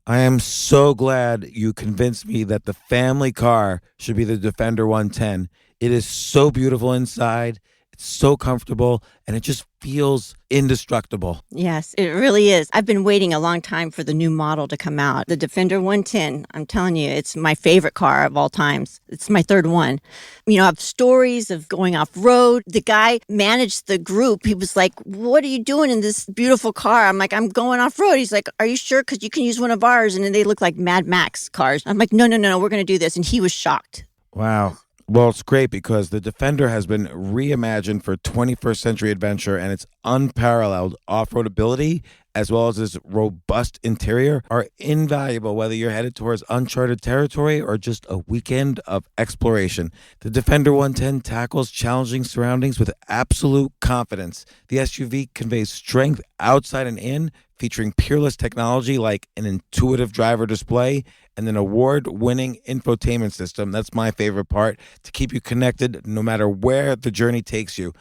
I am so glad you convinced me that the family car should be the Defender 110. It is so beautiful inside. It's so comfortable and it just feels indestructible. Yes, it really is. I've been waiting a long time for the new model to come out. The Defender 110, I'm telling you, it's my favorite car of all times. It's my third one. You know, I have stories of going off road. The guy managed the group. He was like, "What are you doing in this beautiful car?" I'm like, "I'm going off road." He's like, "Are you sure? Because you can use one of ours." And then they look like Mad Max cars. I'm like, no, we're going to do this. And he was shocked. Wow. Well, it's great because the Defender has been reimagined for 21st century adventure, and its unparalleled off-road ability as well as its robust interior are invaluable whether you're headed towards uncharted territory or just a weekend of exploration. The Defender 110 tackles challenging surroundings with absolute confidence. The SUV conveys strength outside and in, featuring peerless technology like an intuitive driver display and an award-winning infotainment system. That's my favorite part, to keep you connected no matter where the journey takes you.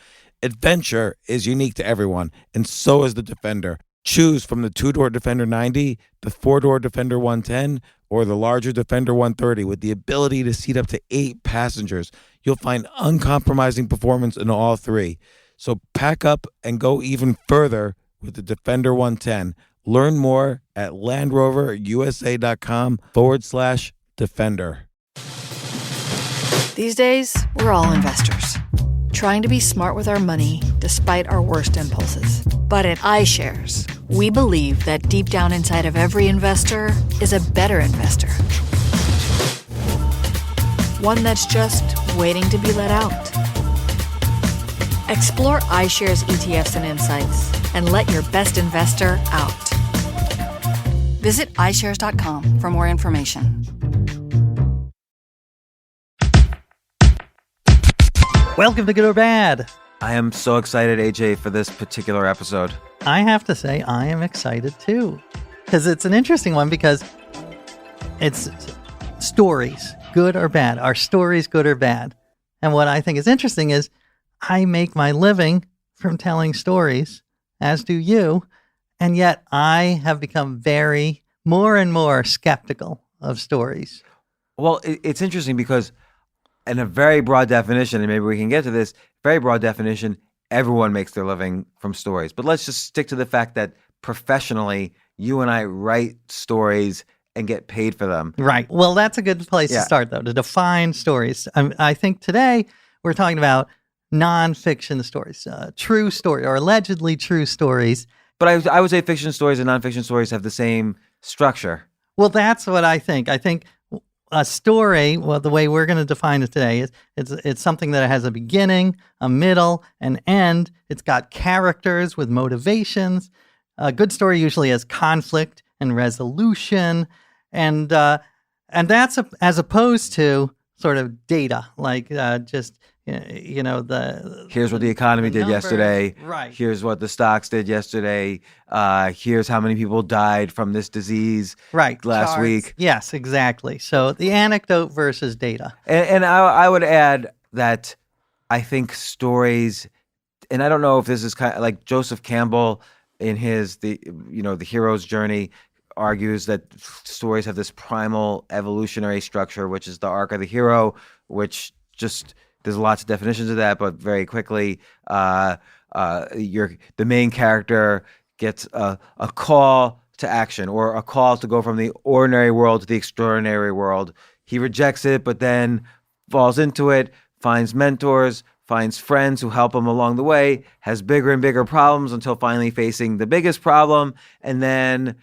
Adventure is unique to everyone, and so is the Defender. Choose from the two-door Defender 90, the four-door Defender 110, or the larger Defender 130 with the ability to seat up to 8 passengers. You'll find uncompromising performance in all three. So pack up and go even further with the Defender 110. Learn more at LandRoverUSA.com/Defender. These days, we're all investors, trying to be smart with our money despite our worst impulses. But at iShares, we believe that deep down inside of every investor is a better investor. One that's just waiting to be let out. Explore iShares ETFs and insights and let your best investor out. Visit iShares.com for more information. Welcome to Good or Bad. I am so excited, AJ, for this particular episode. I have to say, I am excited too. Because it's an interesting one because it's stories, good or bad. Are stories good or bad? And what I think is interesting is I make my living from telling stories, as do you. And yet I have become more and more skeptical of stories. Well, it's interesting because in a very broad definition, and maybe we can get to this, very broad definition, everyone makes their living from stories. But let's just stick to the fact that professionally, you and I write stories and get paid for them. Right. Well, that's a good place to start, though, to define stories. I think today we're talking about nonfiction stories, true story or allegedly true stories. But I would say fiction stories and nonfiction stories have the same structure. Well, that's what I think. I think a story, well, the way we're going to define it today is it's something that has a beginning, a middle, an end. It's got characters with motivations. A good story usually has conflict and resolution, and that's as opposed to sort of data, like just here's what the economy did yesterday. Right. Here's what the stocks did yesterday. Here's how many people died from this disease last week. Yes, exactly. So the anecdote versus data. And I would add that I think stories, and I don't know if this is kind of like Joseph Campbell in his the hero's journey argues that stories have this primal evolutionary structure, which is the arc of the hero, which just there's lots of definitions of that, but very quickly, the main character gets a call to action or a call to go from the ordinary world to the extraordinary world. He rejects it, but then falls into it, finds mentors, finds friends who help him along the way, has bigger and bigger problems until finally facing the biggest problem, and then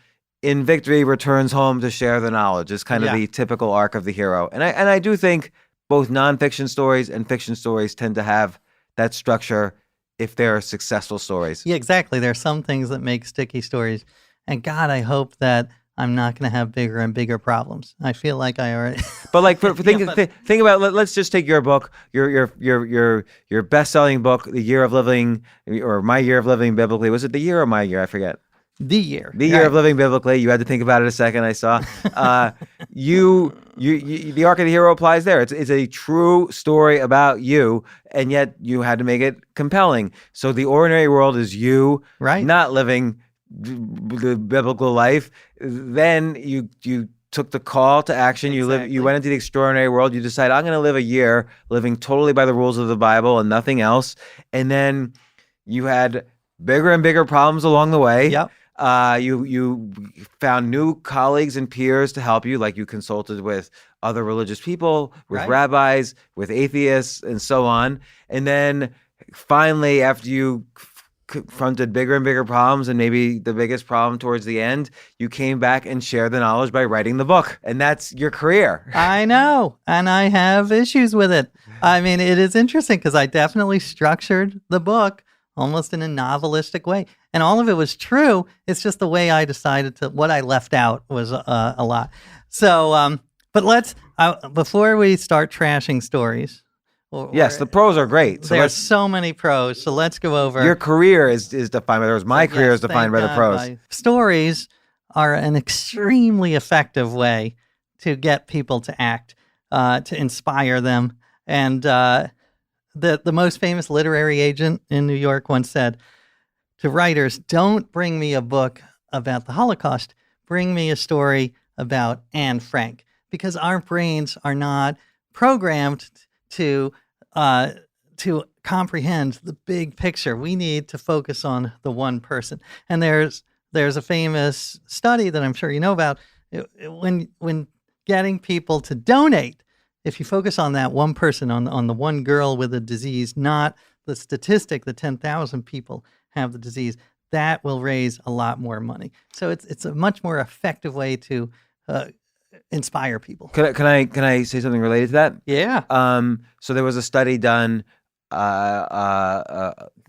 in victory returns home to share the knowledge. It's kind of the typical arc of the hero. And I do think both nonfiction stories and fiction stories tend to have that structure if they're successful stories. Yeah, exactly. There are some things that make sticky stories. And God, I hope that I'm not going to have bigger and bigger problems. I feel like I already. But like, think about. Let's just take your book, your best-selling book, The Year of Living, or My Year of Living Biblically. Was it the year or my year? I forget. The year of living biblically. You had to think about it a second. I saw. You the arc of the hero applies there. It's a true story about you, and yet you had to make it compelling. So the ordinary world is you, right? Not living the biblical life. Then you took the call to action. Exactly. You went into the extraordinary world. You decided, I'm going to live a year living totally by the rules of the Bible and nothing else. And then you had bigger and bigger problems along the way. Yep. You found new colleagues and peers to help you, like you consulted with other religious people, with Right. rabbis, with atheists, and so on. And then finally, after you confronted bigger and bigger problems, and maybe the biggest problem towards the end, you came back and shared the knowledge by writing the book. And that's your career. I know. And I have issues with it. I mean, it is interesting because I definitely structured the book almost in a novelistic way. And all of it was true. It's just the way I decided to, what I left out was a lot. So, but let's, before we start trashing stories. Yes, the pros are great. So there's so many pros. So let's go over. Your career is defined by those. My career Yes, is defined by thank the God. pros. Stories are an extremely effective way to get people to act, to inspire them. And the most famous literary agent in New York once said to writers, don't bring me a book about the Holocaust. Bring me a story about Anne Frank. Because our brains are not programmed to comprehend the big picture. We need to focus on the one person. And there's a famous study that I'm sure you know about. When getting people to donate, if you focus on that one person, on the one girl with a disease, not the statistic that 10,000 people have the disease, that will raise a lot more money. So it's a much more effective way to inspire people. Can I say something related to that? Yeah. So there was a study done.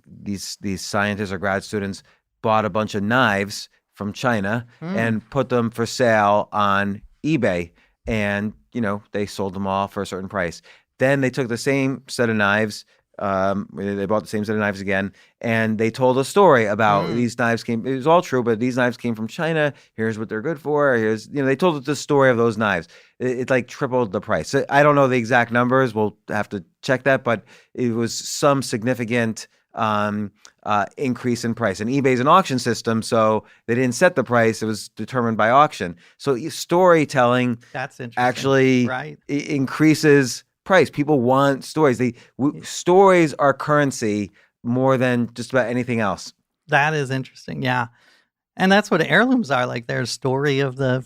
These scientists or grad students bought a bunch of knives from China and put them for sale on eBay, and they sold them all for a certain price. Then they took the same set of knives. They bought the same set of knives again, and they told a story about these knives came. It was all true, but these knives came from China. Here's what they're good for. Here's they told the story of those knives. It like tripled the price. So I don't know the exact numbers. We'll have to check that, but it was some significant increase in price. And eBay's an auction system, so they didn't set the price. It was determined by auction. So storytelling That's interesting. actually Right. increases price. People want stories. Stories are currency more than just about anything else. That is interesting. Yeah. And that's what heirlooms are. Like there's story of the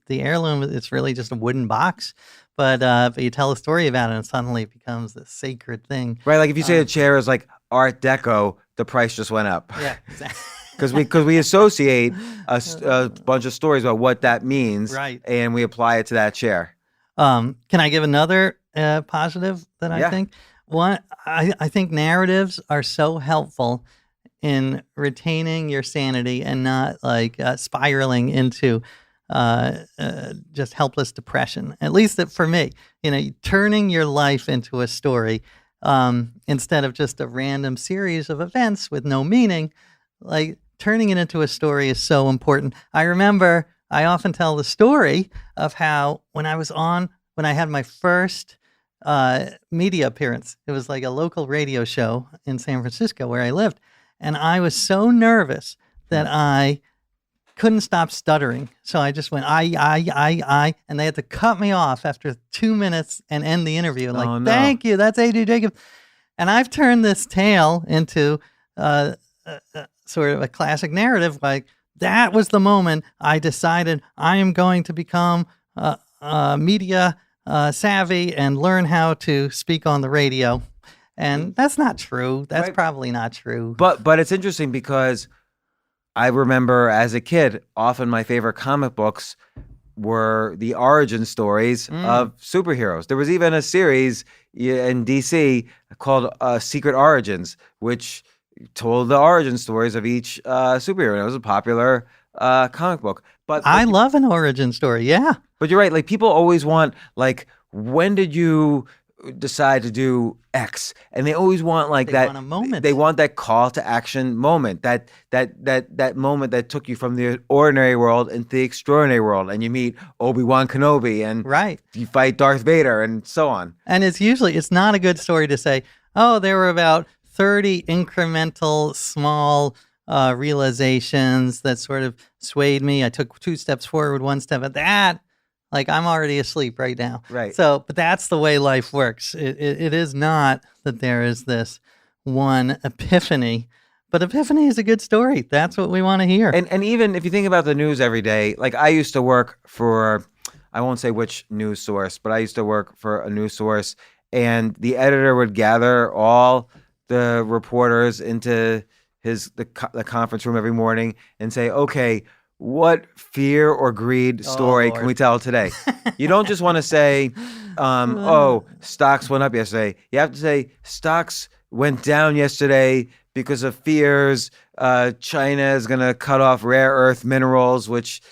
heirloom. It's really just a wooden box, but you tell a story about it and suddenly it becomes this sacred thing. Right. Like if you say a chair is like Art Deco, the price just went up. Yeah, exactly. Because we associate a bunch of stories about what that means. Right. And we apply it to that chair. Can I give another positive that I think? One, I think narratives are so helpful in retaining your sanity and not like spiraling into just helpless depression. At least that for me, turning your life into a story instead of just a random series of events with no meaning. Like turning it into a story is so important. I remember I often tell the story of how when I had my first media appearance, it was like a local radio show in San Francisco where I lived. And I was so nervous that I couldn't stop stuttering. So I just went, I, and they had to cut me off after 2 minutes and end the interview. Like, Oh, no. Thank you, that's A.J. Jacobs. And I've turned this tale into sort of a classic narrative. Like, that was the moment I decided I am going to become media savvy and learn how to speak on the radio. And that's not true. That's Right. probably not true. But it's interesting because I remember as a kid, often my favorite comic books were the origin stories of superheroes. There was even a series in DC called Secret Origins, which told the origin stories of each superhero. And it was a popular comic book. But I love an origin story. Yeah. But you're right. Like people always want, like, when did you decide to do X? And they always want like They that want a moment. They want that call to action moment. That moment that took you from the ordinary world into the extraordinary world, and you meet Obi-Wan Kenobi, and Right. you fight Darth Vader, and so on. And it's not a good story to say, oh, there were about 30 incremental small realizations that sort of swayed me. I took 2 steps forward, 1 step at that. Like I'm already asleep right now. Right. So, but that's the way life works. It is not that there is this one epiphany, but epiphany is a good story. That's what we want to hear. And even if you think about the news every day, like I used to work for, I won't say which news source, but I used to work for a news source, and the editor would gather all the reporters into the conference room every morning and say, okay, what fear or greed story can we tell today? You don't just want to say, stocks went up yesterday. You have to say stocks went down yesterday because of fears. China is going to cut off rare earth minerals, which,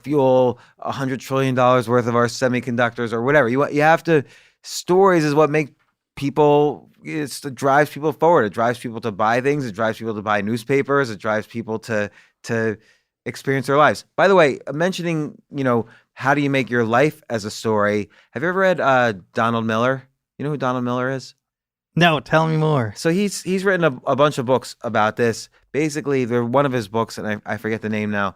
fuel $100 trillion worth of our semiconductors or whatever. You have to, stories is what make people, it drives people forward. It drives people to buy things. It drives people to buy newspapers. It drives people to experience their lives. By the way, mentioning, how do you make your life as a story? Have you ever read Donald Miller? You know who Donald Miller is? No, tell me more. So he's written a bunch of books about this. Basically, one of his books, and I forget the name now,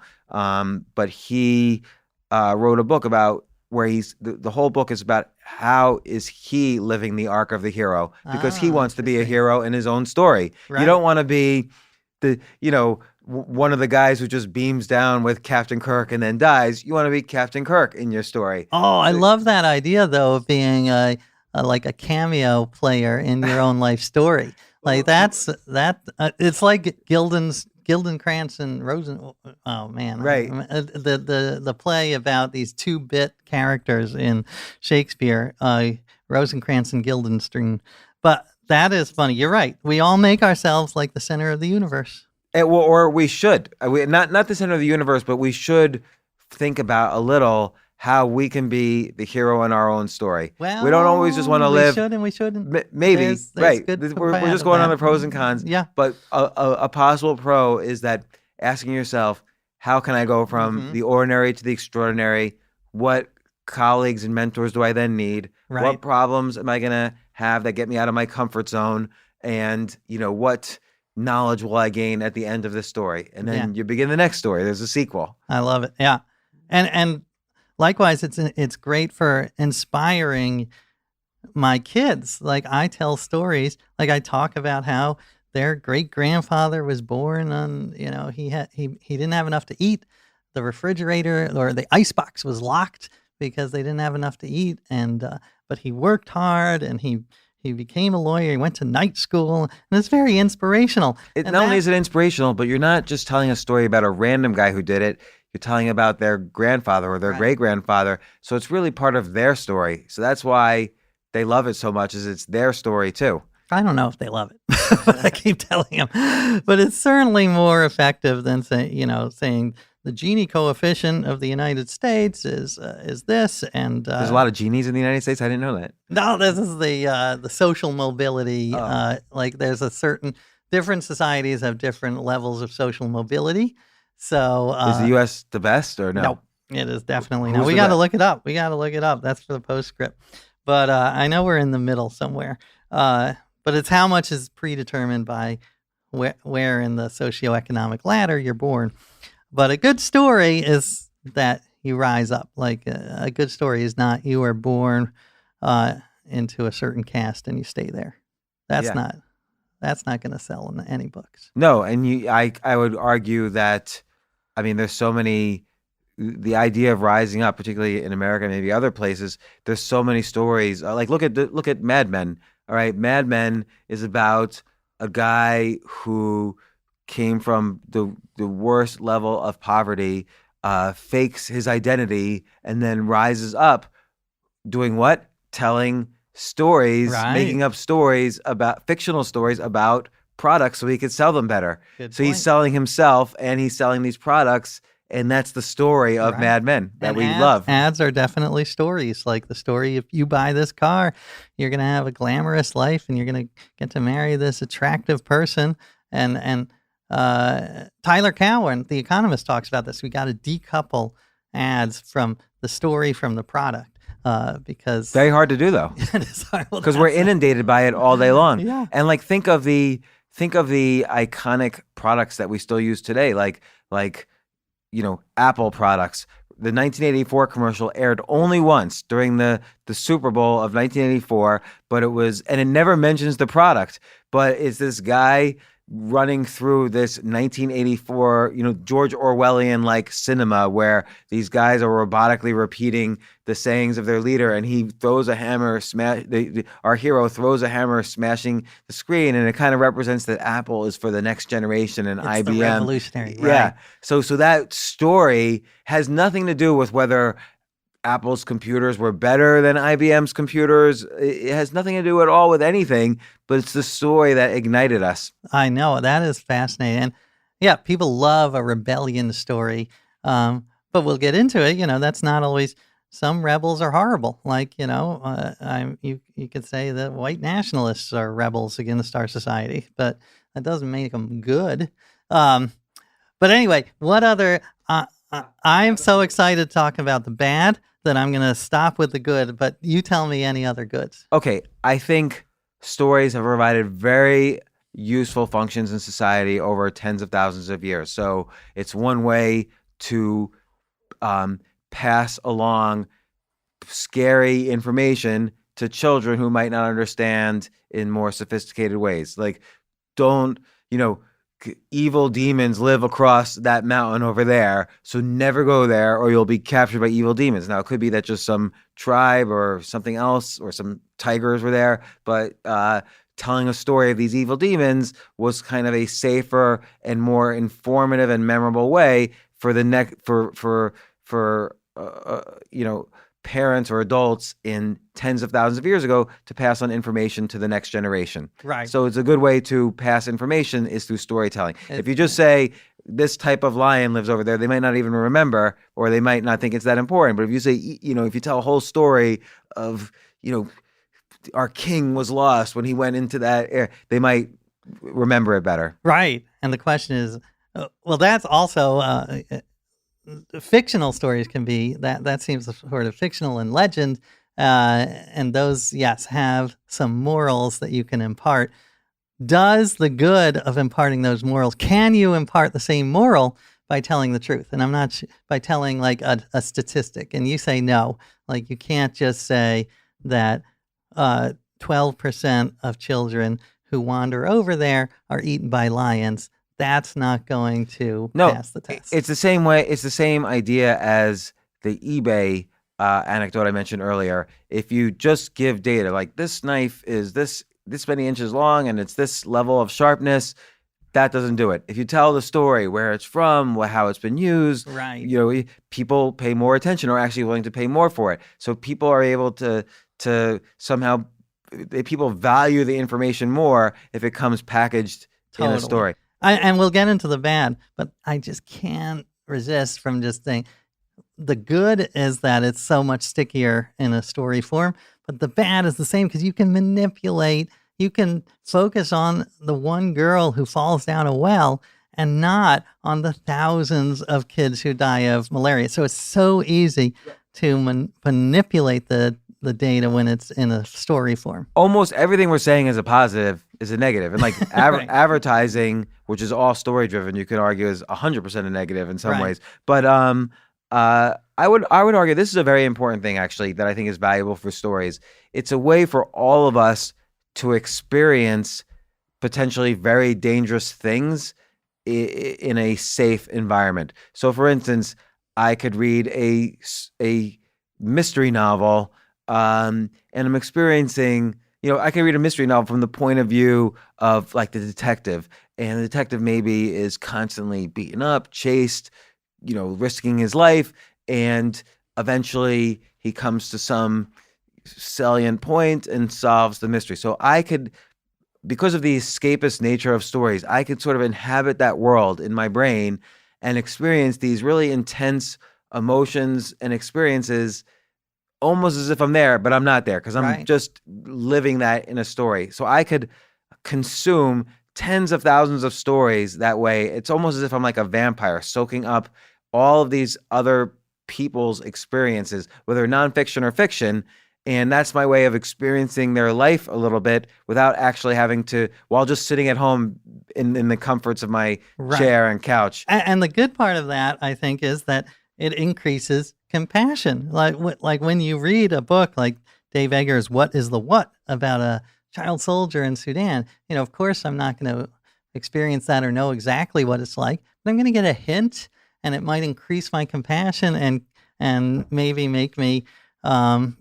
but he wrote a book about where the whole book is about how is he living the arc of the hero, because he wants to be a hero in his own story. Right. You don't want to be one of the guys who just beams down with Captain Kirk and then dies. You want to be Captain Kirk in your story. Oh, I love that idea, though, of being like a cameo player in your own life story. Like it's like Gildenkrantz and Rosen. Oh man, right? The play about these 2-bit characters in Shakespeare, Rosencrantz and Guildenstern. But that is funny. You're right. We all make ourselves like the center of the universe. Or we should. Not the center of the universe, but we should think about a little how we can be the hero in our own story. Well, we don't always just want to live. We should and we shouldn't. Maybe, there's right. We're just going on the pros and cons. Yeah. But a possible pro is that asking yourself, how can I go from the ordinary to the extraordinary? What colleagues and mentors do I then need? Right. What problems am I going to have that get me out of my comfort zone? And, what knowledge will I gain at the end of this story? And then you begin the next story. There's a sequel. I love it. Yeah. And likewise, it's great for inspiring my kids. Like I tell stories, like I talk about how their great grandfather was born on, he didn't have enough to eat. The refrigerator or the icebox was locked because they didn't have enough to eat. And but he worked hard and he became a lawyer. He went to night school, and it's very inspirational. Not only is it inspirational, but you're not just telling a story about a random guy who did it. You're telling about their grandfather or their great-grandfather. So it's really part of their story. So that's why they love it so much, is it's their story too. I don't know if they love it, but I keep telling them. But it's certainly more effective than saying the Gini coefficient of the United States is this, and there's a lot of genies in the United States. I didn't know that. No, this is the social mobility. Like there's a certain different societies have different levels of social mobility. So is the U.S. the best or no? No, it is definitely not. We got to look it up. That's for the postscript. But I know we're in the middle somewhere. But it's how much is predetermined by where in the socioeconomic ladder you're born. But a good story is that you rise up. Like a good story is not you are born into a certain caste and you stay there. That's not going to sell in any books. No, and I would argue that, there's so many. The idea of rising up, particularly in America, maybe other places, there's so many stories. Like look at Mad Men. All right, Mad Men is about a guy who came from the worst level of poverty, fakes his identity, and then rises up doing what? Telling stories, making up stories about fictional stories about products so he could sell them better. So he's selling himself and he's selling these products, and that's the story of Mad Men that we love. Ads are definitely stories. Like the story, if you buy this car, you're going to have a glamorous life and you're going to get to marry this attractive person. And Tyler Cowen, the Economist, talks about this. We got to decouple ads from the story from the product. Because very hard to do though. It is hard. Because we're inundated by it all day long. Yeah. And think of the think of the iconic products that we still use today, like Apple products. The 1984 commercial aired only once during the Super Bowl of 1984, but it never mentions the product, but it's this guy running through this 1984, George Orwellian like cinema where these guys are robotically repeating the sayings of their leader, and he throws a hammer, our hero throws a hammer, smashing the screen, and it kind of represents that Apple is for the next generation and It's IBM. the revolutionary, right? Yeah. So that story has nothing to do with whether Apple's computers were better than IBM's computers. It has nothing to do at all with anything, but it's the story that ignited us. I know, that is fascinating. And yeah, people love a rebellion story. But we'll get into it. That's not always, some rebels are horrible. Like, you could say that white nationalists are rebels against our society, but that doesn't make them good. But anyway, what other, I'm so excited to talk about the bad that I'm going to stop with the good, but you tell me any other goods. Okay, I think stories have provided very useful functions in society over tens of thousands of years. So it's one way to pass along scary information to children who might not understand in more sophisticated ways. Like, don't, evil demons live across that mountain over there, so never go there or you'll be captured by evil demons. Now, it could be that just some tribe or something else or some tigers were there, but telling a story of these evil demons was kind of a safer and more informative and memorable way for parents or adults in tens of thousands of years ago to pass on information to the next generation. Right. So it's a good way to pass information is through storytelling. If you just say this type of lion lives over there, they might not even remember, or they might not think it's that important. But if you say, if you tell a whole story of, our king was lost when he went into that area, they might remember it better. Right. And the question is, well, that's also fictional stories can be that seems sort of fictional and legend, and those, yes, have some morals that you can impart. Does the good of imparting those morals, can you impart the same moral by telling the truth? And I'm not by telling like a statistic, and you say no, like you can't just say that 12% of children who wander over there are eaten by lions. That's not going to pass the test. It's the same way. It's the same idea as the eBay anecdote I mentioned earlier. If you just give data, like this knife is this many inches long and it's this level of sharpness, that doesn't do it. If you tell the story, where it's from, how it's been used, right, people pay more attention or are actually willing to pay more for it. So people are able to somehow, people value the information more if it comes packaged in a story. And we'll get into the bad, but I just can't resist from just saying the good is that it's so much stickier in a story form, but the bad is the same because you can manipulate, you can focus on the one girl who falls down a well and not on the thousands of kids who die of malaria. So it's so easy to manipulate the data when it's in a story form. Almost everything we're saying is a positive is a negative. And like Right. advertising, which is all story driven, you could argue is 100% a negative in some Right. ways. But I would argue this is a very important thing actually that I think is valuable for stories. It's a way for all of us to experience potentially very dangerous things in a safe environment. So for instance, I could read a mystery novel and I'm experiencing, I can read a mystery novel from the point of view of like the detective, and the detective maybe is constantly beaten up, chased, risking his life, and eventually he comes to some salient point and solves the mystery. So I could, because of the escapist nature of stories, I could sort of inhabit that world in my brain and experience these really intense emotions and experiences almost as if I'm there, but I'm not there because I'm just living that in a story. So I could consume tens of thousands of stories that way. It's almost as if I'm like a vampire soaking up all of these other people's experiences, whether nonfiction or fiction, And that's my way of experiencing their life a little bit without actually having to, while just sitting at home in the comforts of my Right. chair and couch. And the good part of that, I think, is that it increases compassion. Like when you read a book like Dave Eggers' What is the What about a child soldier in Sudan, of course I'm not going to experience that or know exactly what it's like, but I'm going to get a hint, and it might increase my compassion and maybe make me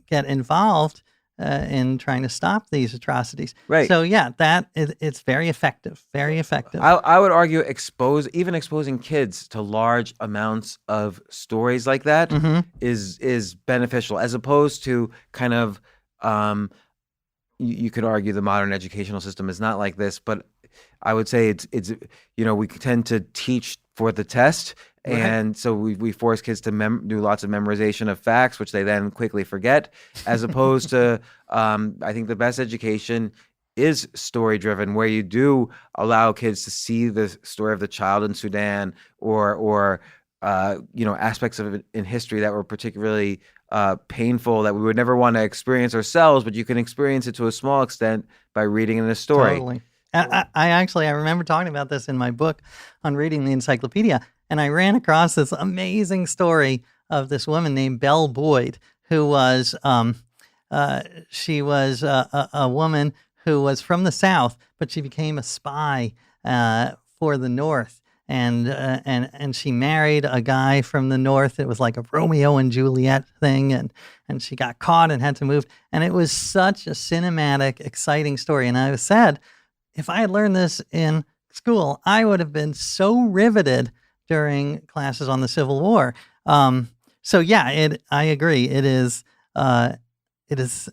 get involved in trying to stop these atrocities. Right. So yeah, it's very effective. Very effective. I would argue even exposing kids to large amounts of stories like that is beneficial, as opposed to kind of you could argue the modern educational system is not like this, but I would say it's we tend to teach for the test. Right. And so we force kids to do lots of memorization of facts, which they then quickly forget, as opposed to I think the best education is story driven, where you do allow kids to see the story of the child in Sudan or aspects of it in history that were particularly painful that we would never want to experience ourselves, but you can experience it to a small extent by reading in a story. Totally. I remember talking about this in my book on reading the encyclopedia, and I ran across this amazing story of this woman named Belle Boyd, who was she was a woman who was from the South, but she became a spy for the North, and she married a guy from the North. It was like a Romeo and Juliet thing, and she got caught and had to move. And it was such a cinematic, exciting story. And I said, if I had learned this in school, I would have been so riveted during classes on the Civil War. So yeah, I agree. It is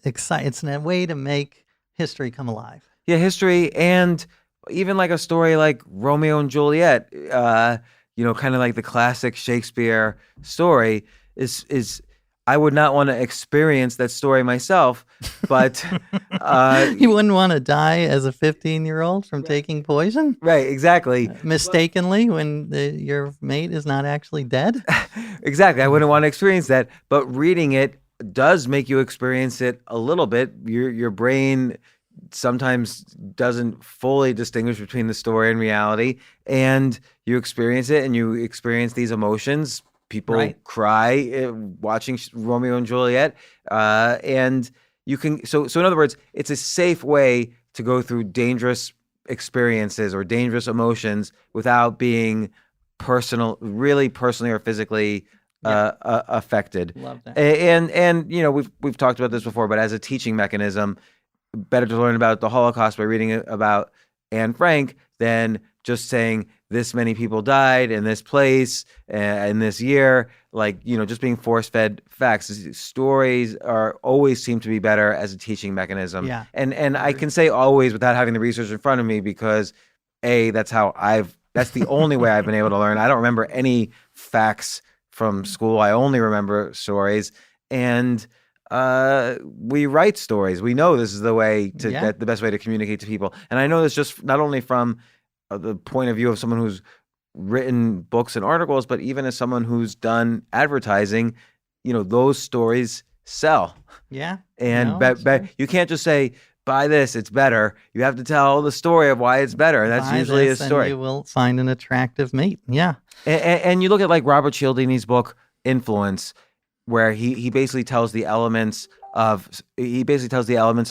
exciting. It's a way to make history come alive. Yeah, history, and even like a story like Romeo and Juliet, kind of like the classic Shakespeare story is I would not want to experience that story myself, but you wouldn't want to die as a 15-year-old from taking poison? Right, exactly. Mistakenly when your mate is not actually dead? Exactly. I wouldn't want to experience that, but reading it does make you experience it a little bit. Your brain sometimes doesn't fully distinguish between the story and reality, and you experience it, and you experience these emotions. People cry watching Romeo and Juliet, and you can. So in other words, it's a safe way to go through dangerous experiences or dangerous emotions without being really personally or physically affected. Love that. And we've talked about this before, but as a teaching mechanism, better to learn about the Holocaust by reading about Anne Frank than just saying this many people died in this place in this year. Just being force-fed facts. Stories always seem to be better as a teaching mechanism. Yeah. And I can say always without having the research in front of me because that's the only way I've been able to learn. I don't remember any facts from school. I only remember stories. And we write stories. We know this is the best way to communicate to people. And I know this just not only from the point of view of someone who's written books and articles, but even as someone who's done advertising, those stories sell. Yeah. And you can't just say, buy this, it's better. You have to tell the story of why it's better. That's usually a story. And you will find an attractive mate. Yeah. And you look at like Robert Cialdini's book, Influence, where he basically tells the elements of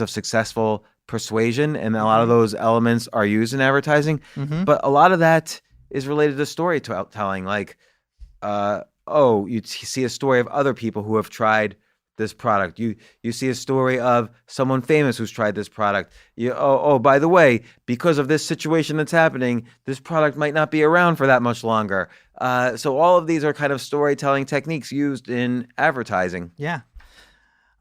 successful persuasion, and a lot of those elements are used in advertising. Mm-hmm. But a lot of that is related to storytelling. Like, you see a story of other people who have tried this product. You see a story of someone famous who's tried this product. By the way, because of this situation that's happening, this product might not be around for that much longer. So all of these are kind of storytelling techniques used in advertising. Yeah.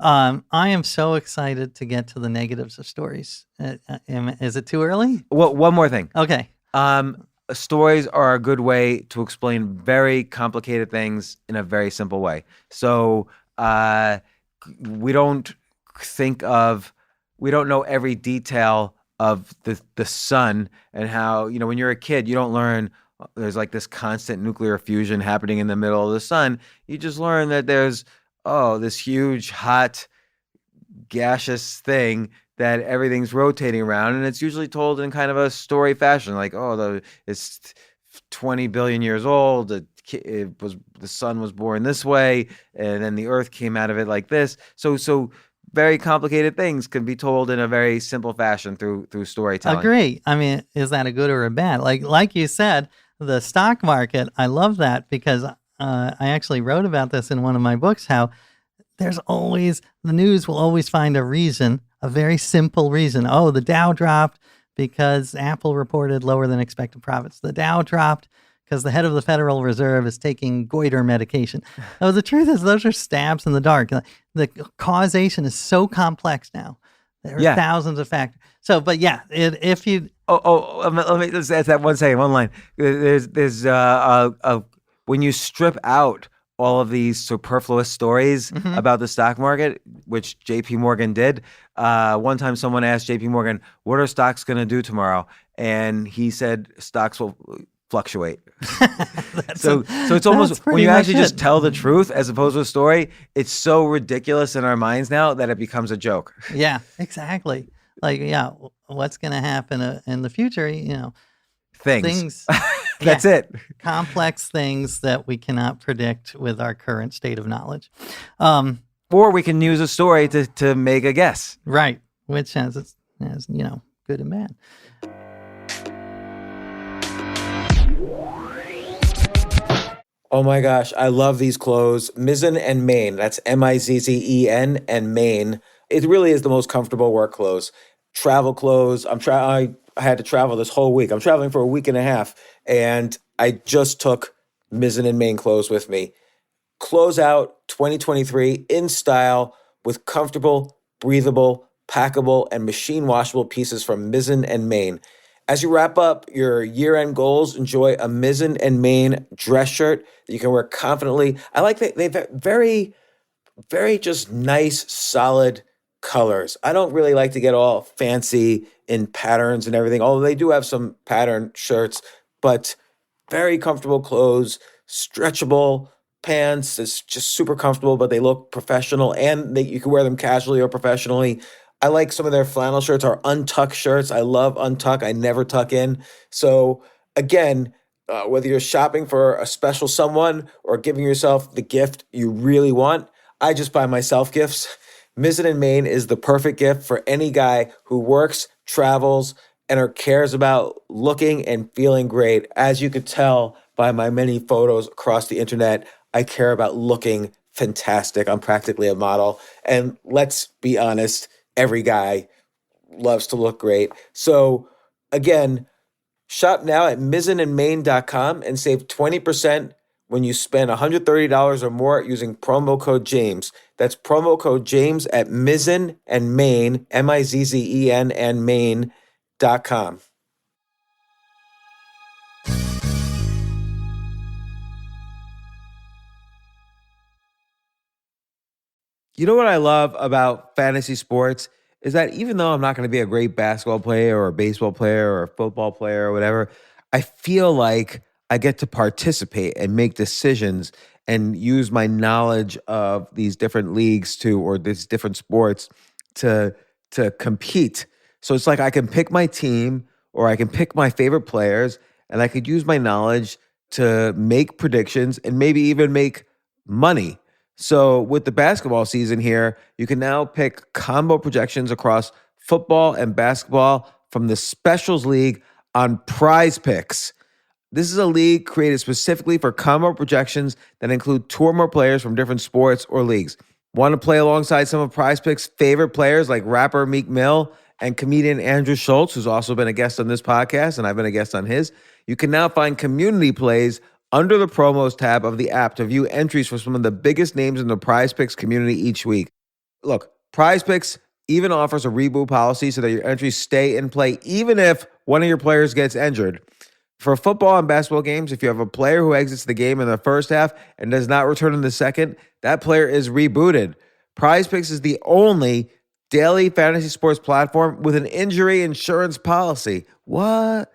I am so excited to get to the negatives of stories. Is it too early? Well, one more thing. Okay. Stories are a good way to explain very complicated things in a very simple way. So we don't know every detail of the sun and how, when you're a kid, you don't learn there's like this constant nuclear fusion happening in the middle of the sun. You just learn that there's, this huge hot gaseous thing that everything's rotating around, and it's usually told in kind of a story fashion, like, it's 20 billion years old. The sun was born this way, and then the Earth came out of it like this. So very complicated things can be told in a very simple fashion through storytelling. Agree. I mean, is that a good or a bad? Like you said, the stock market. I love that because I actually wrote about this in one of my books. How the news will always find a reason, a very simple reason. Oh, the Dow dropped because Apple reported lower than expected profits. The Dow dropped because the head of the Federal Reserve is taking goiter medication. No, the truth is those are stabs in the dark. The causation is so complex now. There are thousands of factors. So, but yeah, if you... Let me just add that one second, one line. There's when you strip out all of these superfluous stories about the stock market, which JP Morgan did. One time someone asked JP Morgan, what are stocks going to do tomorrow? And he said, stocks will fluctuate. So it's almost, when you actually just tell the truth as opposed to a story, it's so ridiculous in our minds now that it becomes a joke. Yeah, exactly. What's going to happen in the future? Things That's it. Complex things that we cannot predict with our current state of knowledge. Or we can use a story to make a guess. Right. Which has good and bad. Oh my gosh, I love these clothes. Mizzen and Main. That's Mizzen and Main. It really is the most comfortable work clothes. Travel clothes. I had to travel this whole week. I'm traveling for a week and a half, and I just took Mizzen and Main clothes with me. Close out 2023 in style with comfortable, breathable, packable, and machine washable pieces from Mizzen and Main. As you wrap up your year-end goals, enjoy a Mizzen and Main dress shirt that you can wear confidently. I like that they've very, very just nice, solid colors. I don't really like to get all fancy in patterns and everything, although they do have some pattern shirts, but very comfortable clothes, stretchable pants. It's just super comfortable, but they look professional, and you can wear them casually or professionally. I like some of their flannel shirts or untuck shirts. I love untuck. I never tuck in. So again, whether you're shopping for a special someone or giving yourself the gift you really want, I just buy myself gifts. Mizzen and Main is the perfect gift for any guy who works, travels, and cares about looking and feeling great. As you could tell by my many photos across the internet, I care about looking fantastic. I'm practically a model. And let's be honest, every guy loves to look great. So again, shop now at mizzenandmain.com and save 20% when you spend $130 or more using promo code James. That's promo code James at Mizzen and Main, Mizzen and Main.com. You know what I love about fantasy sports is that even though I'm not going to be a great basketball player or a baseball player or a football player or whatever, I feel like I get to participate and make decisions and use my knowledge of these different leagues or these different sports to compete. So it's like I can pick my team or I can pick my favorite players, and I could use my knowledge to make predictions and maybe even make money. So with the basketball season here, you can now pick combo projections across football and basketball from the Specials League on Prize Picks. This is a league created specifically for combo projections that include two or more players from different sports or leagues. Want to play alongside some of Prize Picks' favorite players like rapper Meek Mill and comedian Andrew Schultz, who's also been a guest on this podcast, and I've been a guest on his? You can now find community plays under the promos tab of the app to view entries for some of the biggest names in the Prize Picks community each week. Look, Prize Picks even offers a reboot policy so that your entries stay in play even if one of your players gets injured. For football and basketball games, if you have a player who exits the game in the first half and does not return in the second, that player is rebooted. Prize Picks is the only daily fantasy sports platform with an injury insurance policy. What?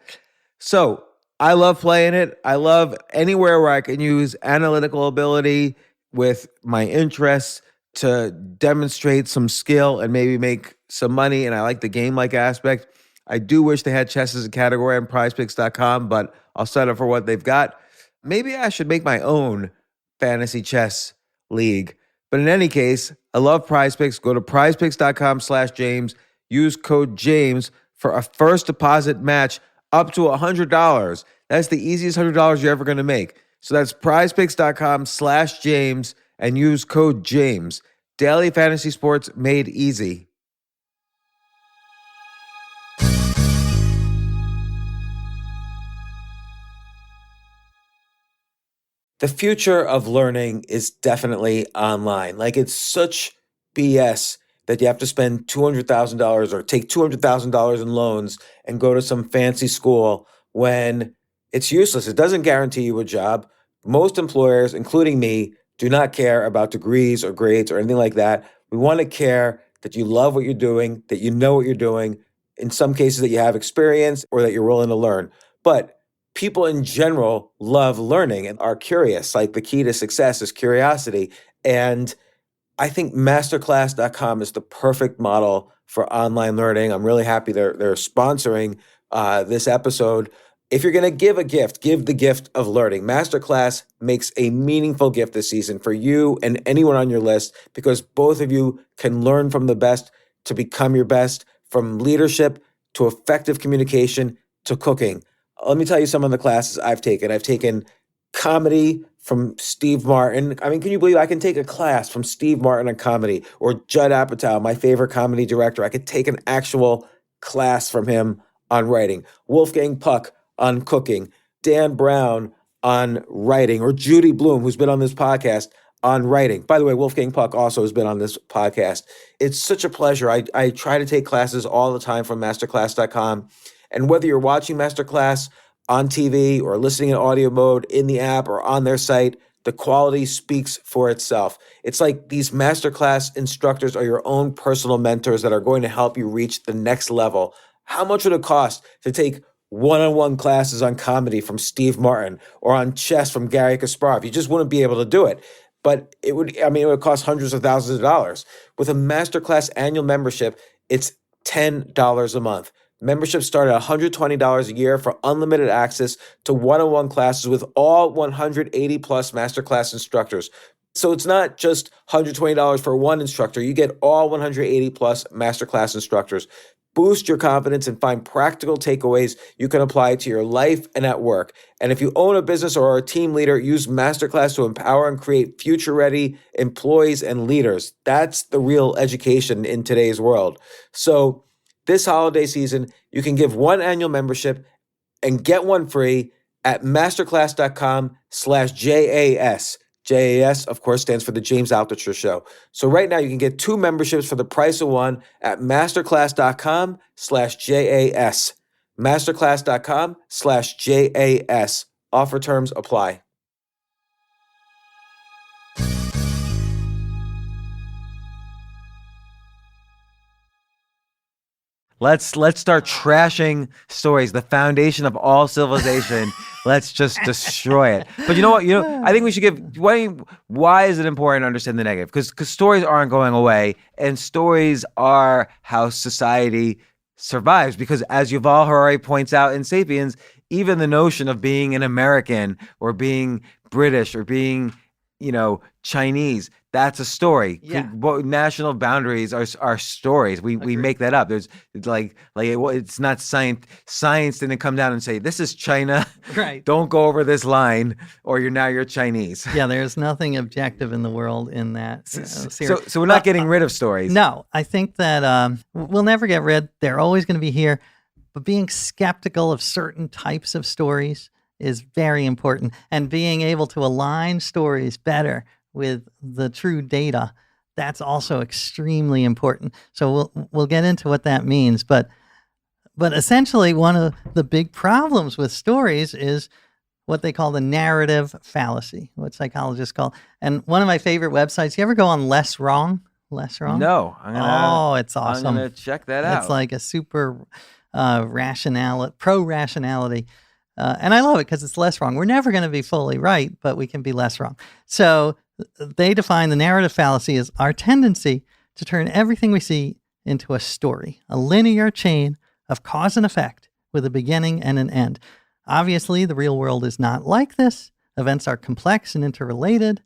So, I love playing it. I love anywhere where I can use analytical ability with my interests to demonstrate some skill and maybe make some money, and I like the game-like aspect. I do wish they had chess as a category on prizepicks.com, but I'll settle for what they've got. Maybe I should make my own fantasy chess league. But in any case, I love Prize Picks. Go to prizepicks.com/James. Use code James for a first deposit match up to $100. That's the easiest $100 you're ever going to make. So that's prizepicks.com/James and use code James. Daily fantasy sports made easy. The future of learning is definitely online. Like, it's such BS that you have to spend $200,000 or take $200,000 in loans and go to some fancy school when it's useless. It doesn't guarantee you a job. Most employers, including me, do not care about degrees or grades or anything like that. We want to care that you love what you're doing, that you know what you're doing, in some cases that you have experience or that you're willing to learn. But people in general love learning and are curious. Like, the key to success is curiosity. And I think masterclass.com is the perfect model for online learning. I'm really happy they're sponsoring this episode. If you're going to give a gift, give the gift of learning. Masterclass makes a meaningful gift this season for you and anyone on your list, because both of you can learn from the best to become your best, from leadership to effective communication to cooking. Let me tell you some of the classes I've taken. I've taken comedy from Steve Martin. I mean, can you believe I can take a class from Steve Martin on comedy, or Judd Apatow, my favorite comedy director? I could take an actual class from him on writing. Wolfgang Puck on cooking. Dan Brown on writing, or Judy Bloom, who's been on this podcast, on writing. By the way, Wolfgang Puck also has been on this podcast. It's such a pleasure. I try to take classes all the time from masterclass.com. And whether you're watching Masterclass on TV or listening in audio mode in the app or on their site, the quality speaks for itself. It's like these Masterclass instructors are your own personal mentors that are going to help you reach the next level. How much would it cost to take one-on-one classes on comedy from Steve Martin or on chess from Gary Kasparov? You just wouldn't be able to do it. But it would cost hundreds of thousands of dollars. With a Masterclass annual membership, it's $10 a month. Memberships start at $120 a year for unlimited access to one-on-one classes with all 180 plus Masterclass instructors. So it's not just $120 for one instructor. You get all 180 plus Masterclass instructors. Boost your confidence and find practical takeaways you can apply to your life and at work. And if you own a business or are a team leader, use Masterclass to empower and create future-ready employees and leaders. That's the real education in today's world. So this holiday season, you can give one annual membership and get one free at masterclass.com/JAS. JAS, of course, stands for the James Altucher Show. So right now you can get two memberships for the price of one at masterclass.com/JAS. Masterclass.com/JAS. Offer terms apply. Let's start trashing stories, the foundation of all civilization. Let's just destroy it. But you know what? I think we should give. Why is it important to understand the negative? Because stories aren't going away, and stories are how society survives. Because as Yuval Harari points out in *Sapiens*, even the notion of being an American or being British or being, Chinese, that's a story. Yeah. National boundaries are stories. We make that up. It's not science. Science didn't come down and say, this is China. Right. Don't go over this line or you're Chinese. Yeah, there's nothing objective in the world in that series. So we're not getting rid of stories. No, I think that we'll never get rid. They're always going to be here. But being skeptical of certain types of stories is very important. And being able to align stories better with the true data, that's also extremely important. So we'll get into what that means. But essentially, one of the big problems with stories is what they call the narrative fallacy, what psychologists call. And one of my favorite websites, you ever go on Less Wrong? Less Wrong? No. It's awesome. I'm going to check that out. It's like a super pro-rationality. And I love it because it's less wrong. We're never going to be fully right, but we can be less wrong. So they define the narrative fallacy as our tendency to turn everything we see into a story, a linear chain of cause and effect with a beginning and an end. Obviously, the real world is not like this. Events are complex and interrelated.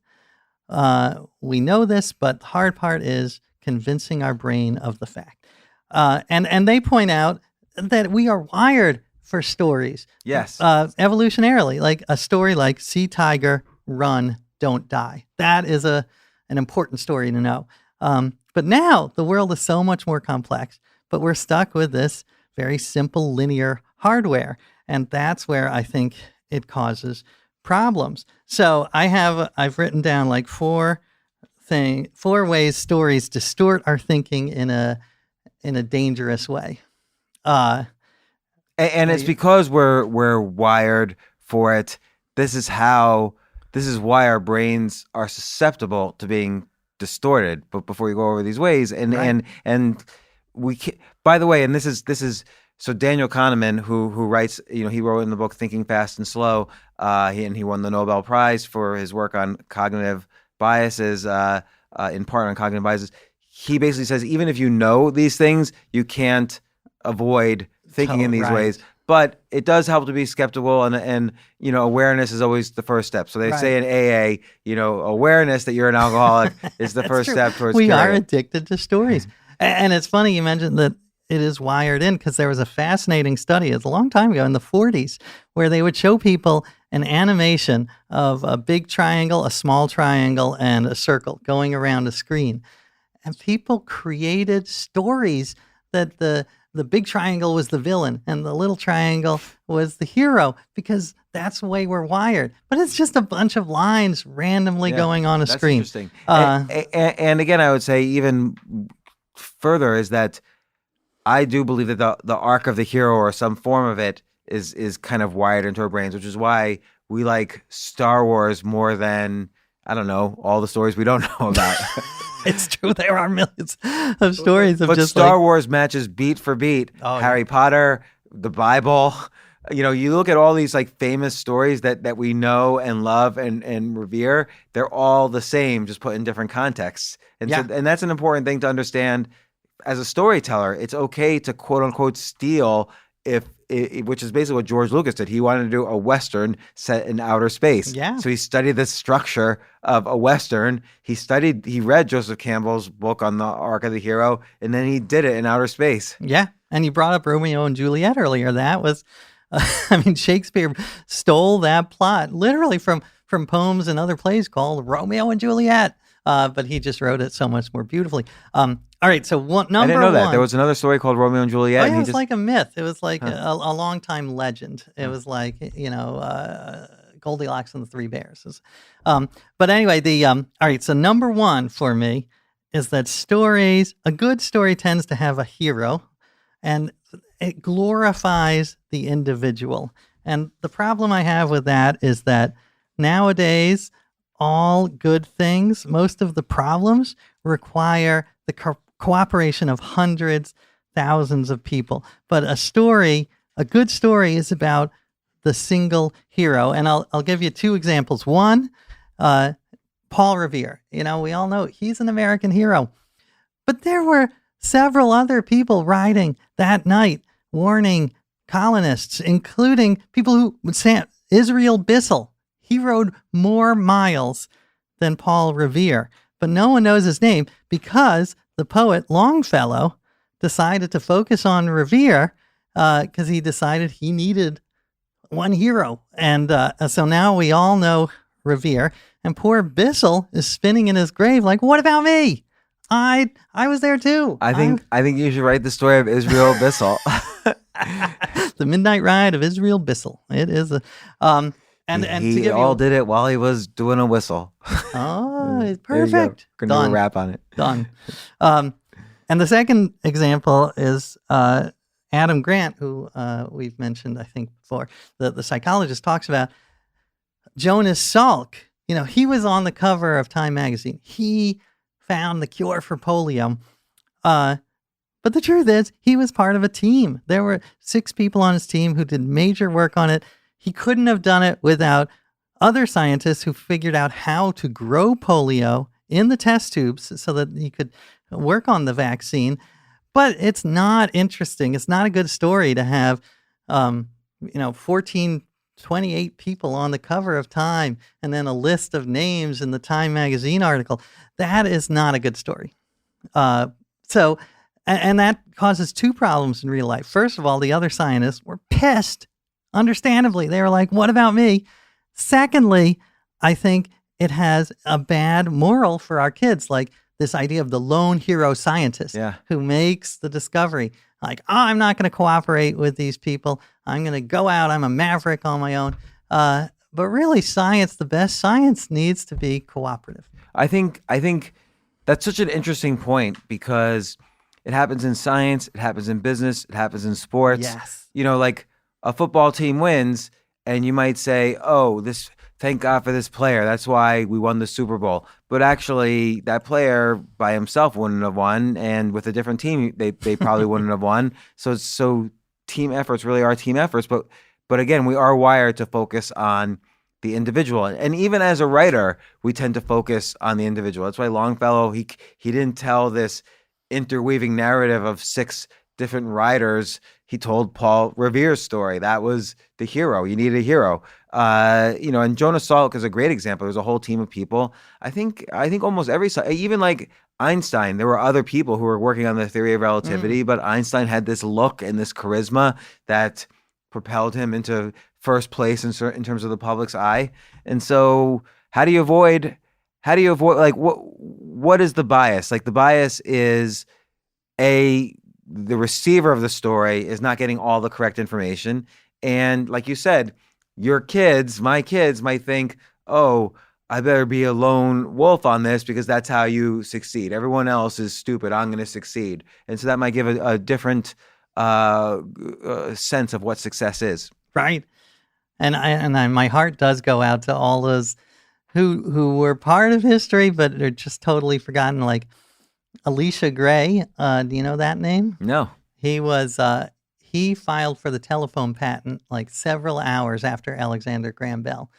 We know this, but the hard part is convincing our brain of the fact. And they point out that we are wired for stories. Yes. Evolutionarily, like a story like see tiger, run, don't die. That is an important story to know. But now the world is so much more complex, but we're stuck with this very simple linear hardware. And that's where I think it causes problems. So I've written down like four ways stories distort our thinking in a dangerous way. And it's because we're wired for it. This is why our brains are susceptible to being distorted. But before we go over these ways, and we can, by the way, and this is so Daniel Kahneman, who writes, he wrote in the book Thinking Fast and Slow, he won the Nobel Prize for his work on cognitive biases, in part on cognitive biases. He basically says even if you know these things, you can't avoid thinking in these ways. But it does help to be skeptical, and awareness is always the first step. So they say in AA, awareness that you're an alcoholic is the first step towards we curing. are addicted to stories. And it's funny you mentioned that it is wired in, because there was a fascinating study, it's a long time ago in the 40s, where they would show people an animation of a big triangle, a small triangle, and a circle going around a screen. And people created stories that the big triangle was the villain and the little triangle was the hero, because that's the way we're wired. But it's just a bunch of lines randomly going on a screen. That's interesting. And again, I would say even further is that I do believe that the arc of the hero or some form of it is kind of wired into our brains, which is why we like Star Wars more than, I don't know, all the stories we don't know about. It's true. There are millions of stories of but just Star Wars matches beat for beat. Harry Potter, the Bible. You look at all these like famous stories that we know and love and revere. They're all the same, just put in different contexts. And and that's an important thing to understand. As a storyteller, it's okay to quote unquote steal which is basically what George Lucas did. He wanted to do a Western set in outer space. Yeah. So he studied the structure of a Western. He read Joseph Campbell's book on the arc of the hero, and then he did it in outer space. Yeah. And you brought up Romeo and Juliet earlier. That was, Shakespeare stole that plot literally from poems and other plays called Romeo and Juliet. But he just wrote it so much more beautifully. All right, so number one. I didn't know that. There was another story called Romeo and Juliet. Oh, yeah, it was like a myth. It was like a long-time legend. It was like, Goldilocks and the Three Bears. But anyway, all right, so number one for me is that a good story tends to have a hero, and it glorifies the individual. And the problem I have with that is that nowadays, all good things, most of the problems require the cooperation of hundreds, thousands of people. But a good story is about the single hero. And I'll give you two examples. One, Paul Revere. We all know he's an American hero. But there were several other people riding that night, warning colonists, including people who would say Israel Bissell. He rode more miles than Paul Revere, but no one knows his name because the poet Longfellow decided to focus on Revere because he decided he needed one hero. And so now we all know Revere, and poor Bissell is spinning in his grave like, what about me? I was there too. I think you should write the story of Israel Bissell. The Midnight Ride of Israel Bissell. It is a he did it while he was doing a whistle. Oh, it's perfect. Gonna do a rap on it. Done. And the second example is Adam Grant, who we've mentioned, I think, before. The psychologist talks about Jonas Salk. He was on the cover of Time magazine. He found the cure for polio. But the truth is, he was part of a team. There were 6 people on his team who did major work on it. He couldn't have done it without other scientists who figured out how to grow polio in the test tubes so that you could work on the vaccine. But it's not interesting. It's not a good story to have, 14, 28 people on the cover of Time and then a list of names in the Time magazine article. That is not a good story. And that causes two problems in real life. First of all, the other scientists were pissed. Understandably, they were like, what about me? Secondly, I think it has a bad moral for our kids, like this idea of the lone hero scientist who makes the discovery. Like, I'm not going to cooperate with these people. I'm going to go out. I'm a maverick on my own. But really, science, the best science, needs to be cooperative. I think that's such an interesting point because it happens in science, it happens in business, it happens in sports. Yes. Like a football team wins, and you might say, "Oh, thank God for this player. That's why we won the Super Bowl." But actually, that player by himself wouldn't have won, and with a different team, they probably wouldn't have won. So team efforts really are team efforts. But again, we are wired to focus on the individual, and even as a writer, we tend to focus on the individual. That's why Longfellow he didn't tell this interweaving narrative of 6 different writers. He told Paul Revere's story. That was the hero. You need a hero. And Jonas Salk is a great example. There's a whole team of people. I think almost every, even like Einstein, there were other people who were working on the theory of relativity, but Einstein had this look and this charisma that propelled him into first place in terms of the public's eye. And so how do you avoid like what is the bias? Like the bias is the receiver of the story is not getting all the correct information. And like you said, my kids might think, oh, I better be a lone wolf on this because that's how you succeed. Everyone else is stupid. I'm going to succeed. And so that might give a different sense of what success is. Right. And my heart does go out to all those who were part of history, but are just totally forgotten, like Elisha Gray. Do you know that name? No. He filed for the telephone patent like several hours after Alexander Graham Bell.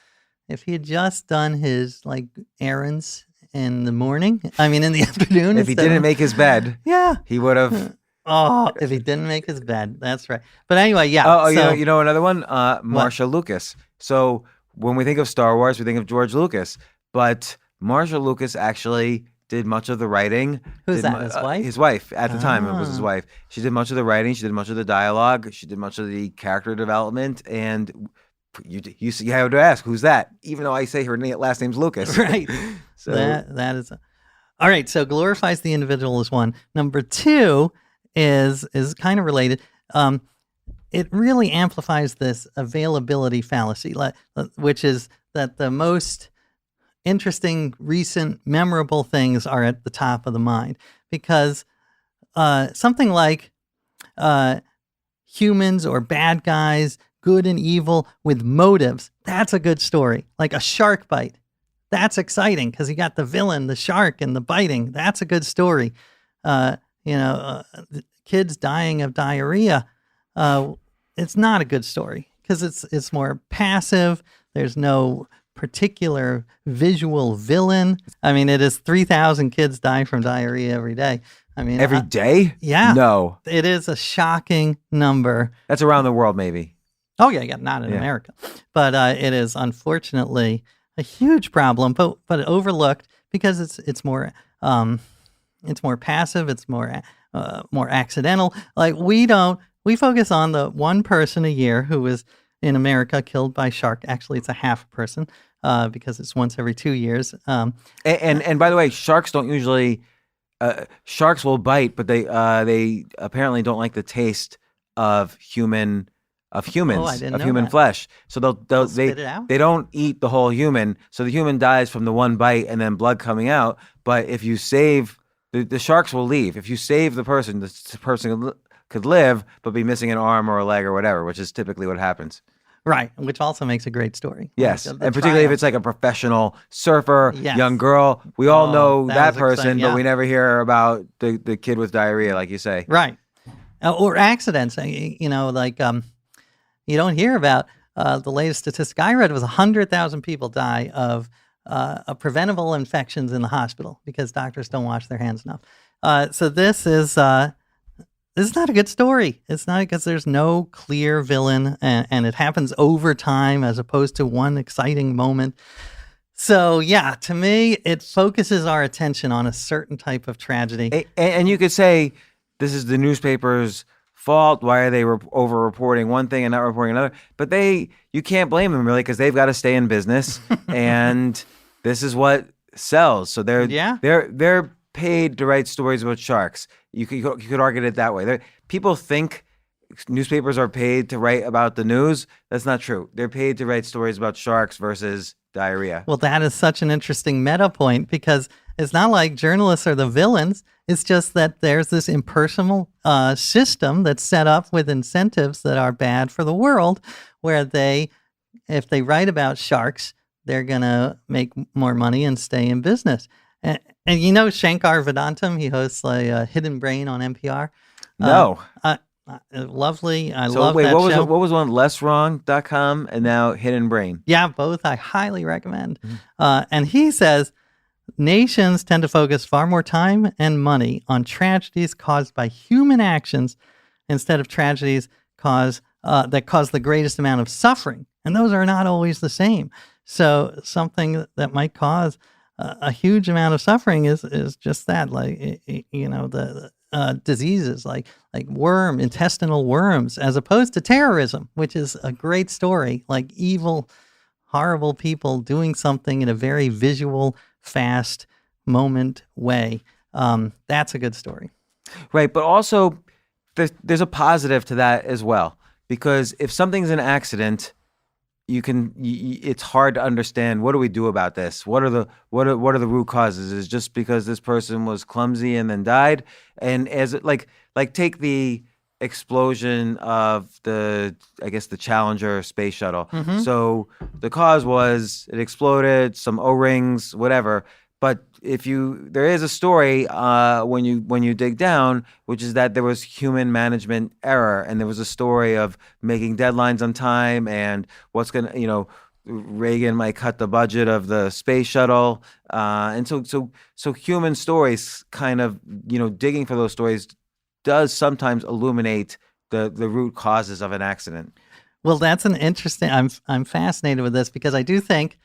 If he had just done his like errands in the morning, in the afternoon. If he didn't make his bed, he would have. Oh, if he didn't make his bed, that's right. But anyway, yeah. Oh, so, you know another one? Marcia Lucas. So when we think of Star Wars, we think of George Lucas, but Marcia Lucas actually did much of the writing. Who's that? His wife? His wife. At the time, it was his wife. She did much of the writing. She did much of the dialogue. She did much of the character development. And you have to ask, who's that? Even though I say her last name's Lucas. Right. So that is. All right. So glorifies the individual is one. Number 2 is kind of related. It really amplifies this availability fallacy, which is that the most interesting, recent, memorable things are at the top of the mind. Because something like humans or bad guys, good and evil with motives, that's a good story. Like a shark bite. That's exciting because you got the villain, the shark, and the biting. That's a good story. Kids dying of diarrhea. It's not a good story because it's more passive. There's no particular visual villain. It is 3,000 kids die from diarrhea every day. Every day? Yeah. No. It is a shocking number. That's around the world, maybe. Oh, yeah, not in America. But it is unfortunately a huge problem, but overlooked because it's more passive, it's more accidental. Like we focus on the one person a year who is in America killed by shark. Actually, it's a half person because it's once every 2 years. And by the way, sharks don't usually. Sharks will bite, but they apparently don't like the taste of humans. Oh, I didn't know human that. flesh. So they'll spit it out? They don't eat the whole human. So the human dies from the one bite and then blood coming out. But if you save the sharks will leave. If you save the person could live but be missing an arm or a leg or whatever, which is typically what happens. Right, which also makes a great story. Yes, Like, and particularly if it's like a professional surfer, Yes. young girl. We all know that that was person, exciting, but yeah. we never hear about the kid with diarrhea, like you say. Right. Or accidents. You don't hear about the latest statistic I read was 100,000 people die of preventable infections in the hospital because doctors don't wash their hands enough. So this is not a good story. It's not, because there's no clear villain, and it happens over time as opposed to one exciting moment. So yeah, to me, it focuses our attention on a certain type of tragedy. And you could say this is the newspaper's fault. Why are they over-reporting one thing and not reporting another? But you can't blame them really, because they've got to stay in business, and this is what sells. So they're paid to write stories about sharks. You could argue it that way. People think newspapers are paid to write about the news. That's not true. They're paid to write stories about sharks versus diarrhea. Well, that is such an interesting meta point, because it's not like journalists are the villains. It's just that there's this impersonal system that's set up with incentives that are bad for the world, where if they write about sharks, they're going to make more money and stay in business. And you know Shankar Vedantam, he hosts Hidden Brain on NPR. No. Lovely. I So love wait, that what show. was what was one? LessWrong.com and now Hidden Brain. Yeah, both I highly recommend. And he says nations tend to focus far more time and money on tragedies caused by human actions instead of tragedies that cause the greatest amount of suffering. And those are not always the same. So something that might cause a huge amount of suffering is just that, the diseases like intestinal worms, as opposed to terrorism, which is a great story, like evil, horrible people doing something in a very visual, fast moment way. That's a good story. Right, but also there's a positive to that as well, because if something's an accident, it's hard to understand, what do we do about this? What are the root causes? Is it just because this person was clumsy and then died? And as it like take the explosion of the Challenger space shuttle. Mm-hmm. So the cause was it exploded, some O-rings, whatever. But there is a story when you dig down, which is that there was human management error, and there was a story of making deadlines on time, and Reagan might cut the budget of the space shuttle, and so human stories, kind of digging for those stories, does sometimes illuminate the root causes of an accident. Well, that's an interesting. I'm fascinated with this, because I do think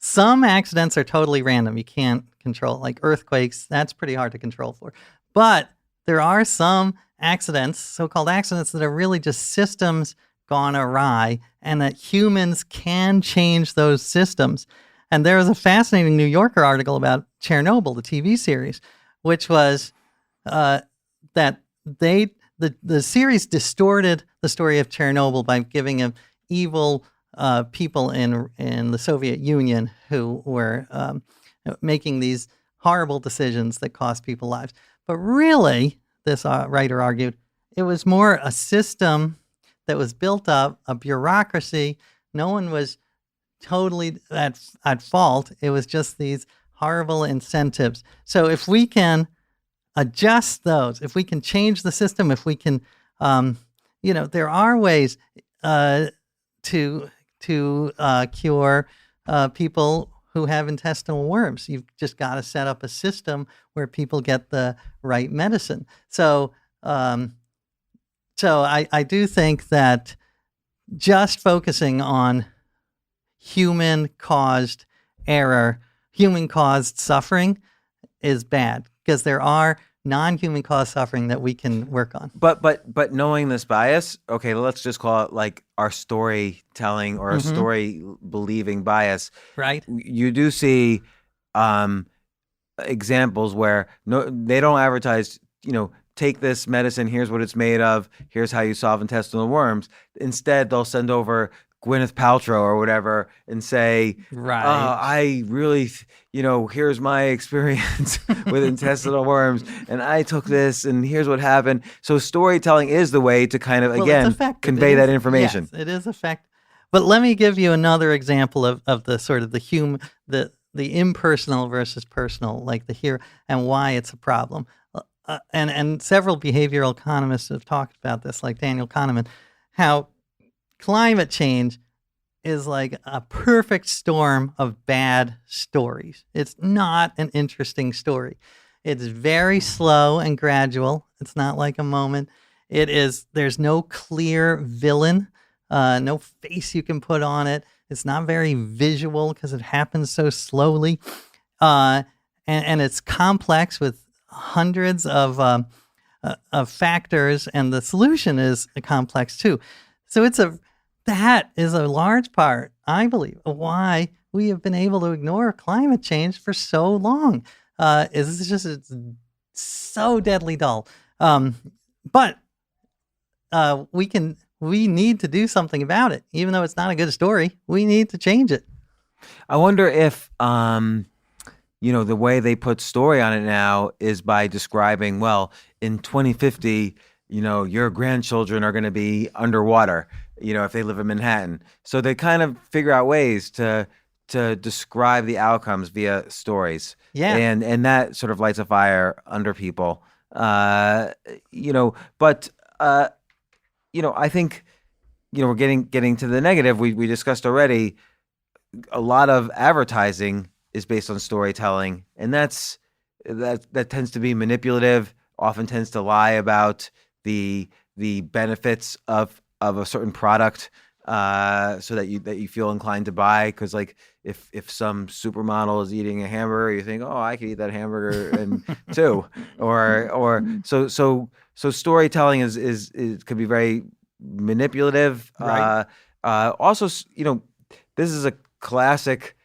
some accidents are totally random. You can't control, like earthquakes. That's pretty hard to control for. But there are some accidents, so-called accidents, that are really just systems gone awry, and that humans can change those systems. And there was a fascinating New Yorker article about Chernobyl, the TV series, which was that the series distorted the story of Chernobyl by giving him evil people in the Soviet Union who were making these horrible decisions that cost people lives. But really, this writer argued, it was more a system that was built up, a bureaucracy. No one was totally at fault. It was just these horrible incentives. So if we can adjust those, if we can change the system, if we can, there are ways to cure people who have intestinal worms. You've just got to set up a system where people get the right medicine. So I do think that just focusing on human-caused error, human-caused suffering is bad, because there are non-human caused suffering that we can work on. But knowing this bias, okay, let's just call it like our storytelling or Mm-hmm. a story believing bias. Right. You do see examples where they don't advertise, take this medicine, here's what it's made of, here's how you solve intestinal worms. Instead, they'll send over Gwyneth Paltrow or whatever and say, Right. I really, here's my experience with intestinal worms, and I took this, and here's what happened. So storytelling is the way to kind of, again, convey that information. Yes, it is effective. But let me give you another example of the sort of the impersonal versus personal, like the here, and why it's a problem. And several behavioral economists have talked about this, like Daniel Kahneman, how climate change is like a perfect storm of bad stories. It's not an interesting story. It's very slow and gradual. It's not like a moment. There's no clear villain, no face you can put on it. It's not very visual because it happens so slowly. And it's complex with hundreds of factors, and the solution is complex too. So that is a large part, I believe, of why we have been able to ignore climate change for so long. It's so deadly dull. But we need to do something about it, even though it's not a good story. We need to change it. I wonder if the way they put story on it now is by describing, well, in 2050, your grandchildren are going to be underwater, if they live in Manhattan. So they kind of figure out ways to describe the outcomes via stories. Yeah. And that sort of lights a fire under people. But I think, we're getting to the negative. We discussed already. A lot of advertising is based on storytelling, and that tends to be manipulative. Often tends to lie about the benefits of a certain product, so that you feel inclined to buy. Because like if some supermodel is eating a hamburger, you think, oh, I could eat that hamburger and too. Or so storytelling is could be very manipulative. Right. Also, this is a classic.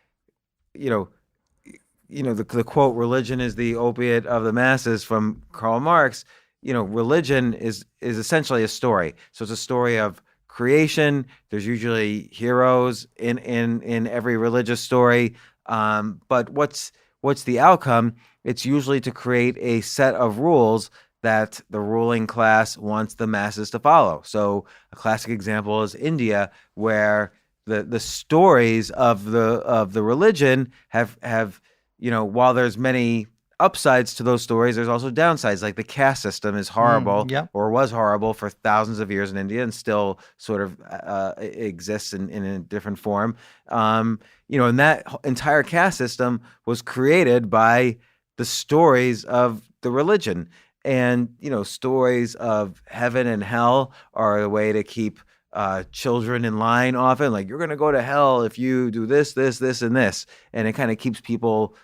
The quote, "Religion is the opiate of the masses," from Karl Marx. Religion is essentially a story. So it's a story of creation. There's usually heroes in every religious story. But what's the outcome? It's usually to create a set of rules that the ruling class wants the masses to follow. So a classic example is India, where the stories of the religion have while there's many upsides to those stories, there's also downsides. Like the caste system is horrible, or was horrible for thousands of years in India, and still sort of exists in a different form. And that entire caste system was created by the stories of the religion. And stories of heaven and hell are a way to keep children in line. Often, like, you're going to go to hell if you do this, this, this, and this, and it kind of keeps people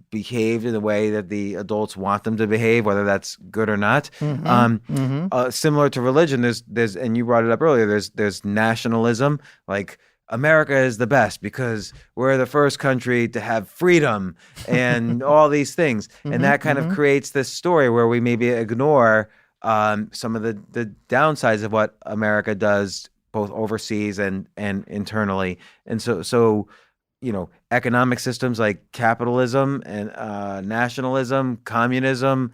behaved in the way that the adults want them to behave, whether that's good or not. Similar to religion, there's and you brought it up earlier. There's nationalism, like America is the best because we're the first country to have freedom and all these things, and that kind of creates this story where we maybe ignore some of the downsides of what America does, both overseas and internally. And so economic systems like capitalism and nationalism, communism,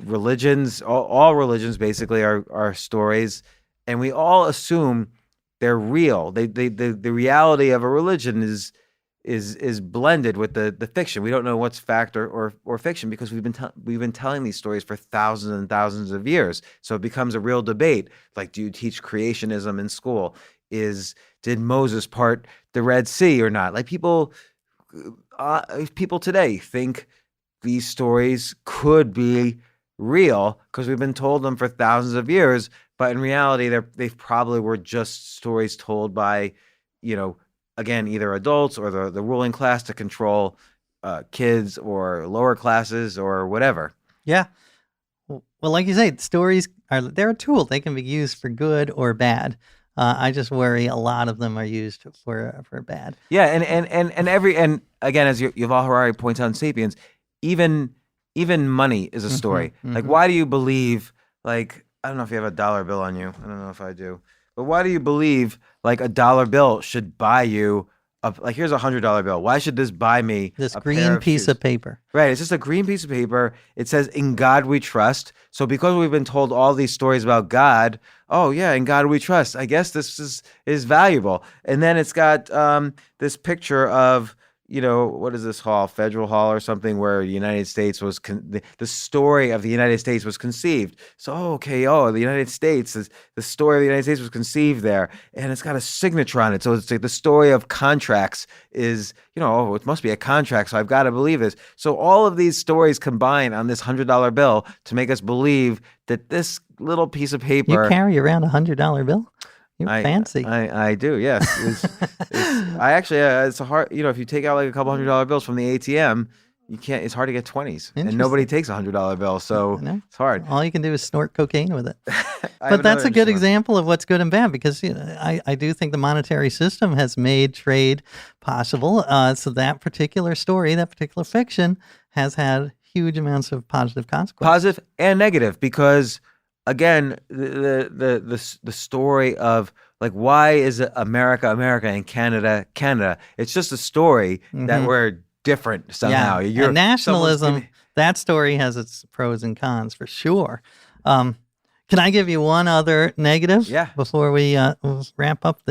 religions, all religions basically are stories, and we all assume they're real. The reality of a religion is blended with the fiction. We don't know what's fact or fiction because we've been telling these stories for thousands and thousands of years. So it becomes a real debate. Like, do you teach creationism in school? Did Moses part the Red Sea or not? Like, people today think these stories could be real because we've been told them for thousands of years, but in reality, they probably were just stories told by, again, either adults or the ruling class to control kids or lower classes or whatever. Yeah. Well, like you say, stories they're a tool. They can be used for good or bad. I just worry a lot of them are used for bad. Yeah, and again, as Yuval Harari points out in *Sapiens*, even money is a story. Like, why do you believe? Like, I don't know if you have a dollar bill on you. I don't know if I do, but why do you believe like a dollar bill should buy you? Like, here's $100 bill. Why should this buy me this a green pair of piece shoes? of paper? Right. It's just a green piece of paper. It says, "In God we trust." So because we've been told all these stories about God, oh yeah, in God we trust, I guess this is valuable. And then it's got this picture of what is this hall, Federal Hall or something, where the United States was the story of the United States was conceived. So the United States is the story of the United States was conceived there, and it's got a signature on it. So it's like the story of contracts is, it must be a contract, so I've got to believe this. So all of these stories combine on this $100 bill to make us believe that this little piece of paper. You carry around $100 bill? You're fancy. I do, yes. I actually, it's a hard, if you take out like a couple $100 bills from the ATM, it's hard to get 20s, and nobody takes a $100 bill, so it's hard. All you can do is snort cocaine with it. But that's a good example of what's good and bad, because I do think the monetary system has made trade possible. So that particular story, that particular fiction has had huge amounts of positive consequences. Positive and negative, because again, the story of like, why is America America and Canada Canada? It's just a story that we're different somehow. Yeah. And nationalism, that story has its pros and cons for sure. Can I give you one other negative? Yeah. Before we wrap up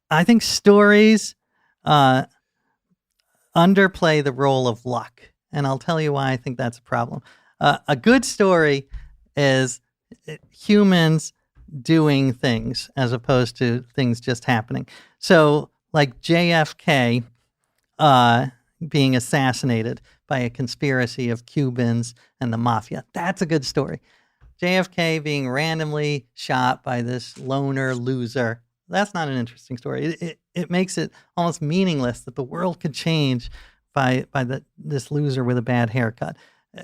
I think stories underplay the role of luck, and I'll tell you why I think that's a problem. A good story is humans doing things as opposed to things just happening. So like JFK being assassinated by a conspiracy of Cubans and the mafia. That's a good story. JFK being randomly shot by this loner loser. That's not an interesting story. It makes it almost meaningless that the world could change by this loser with a bad haircut.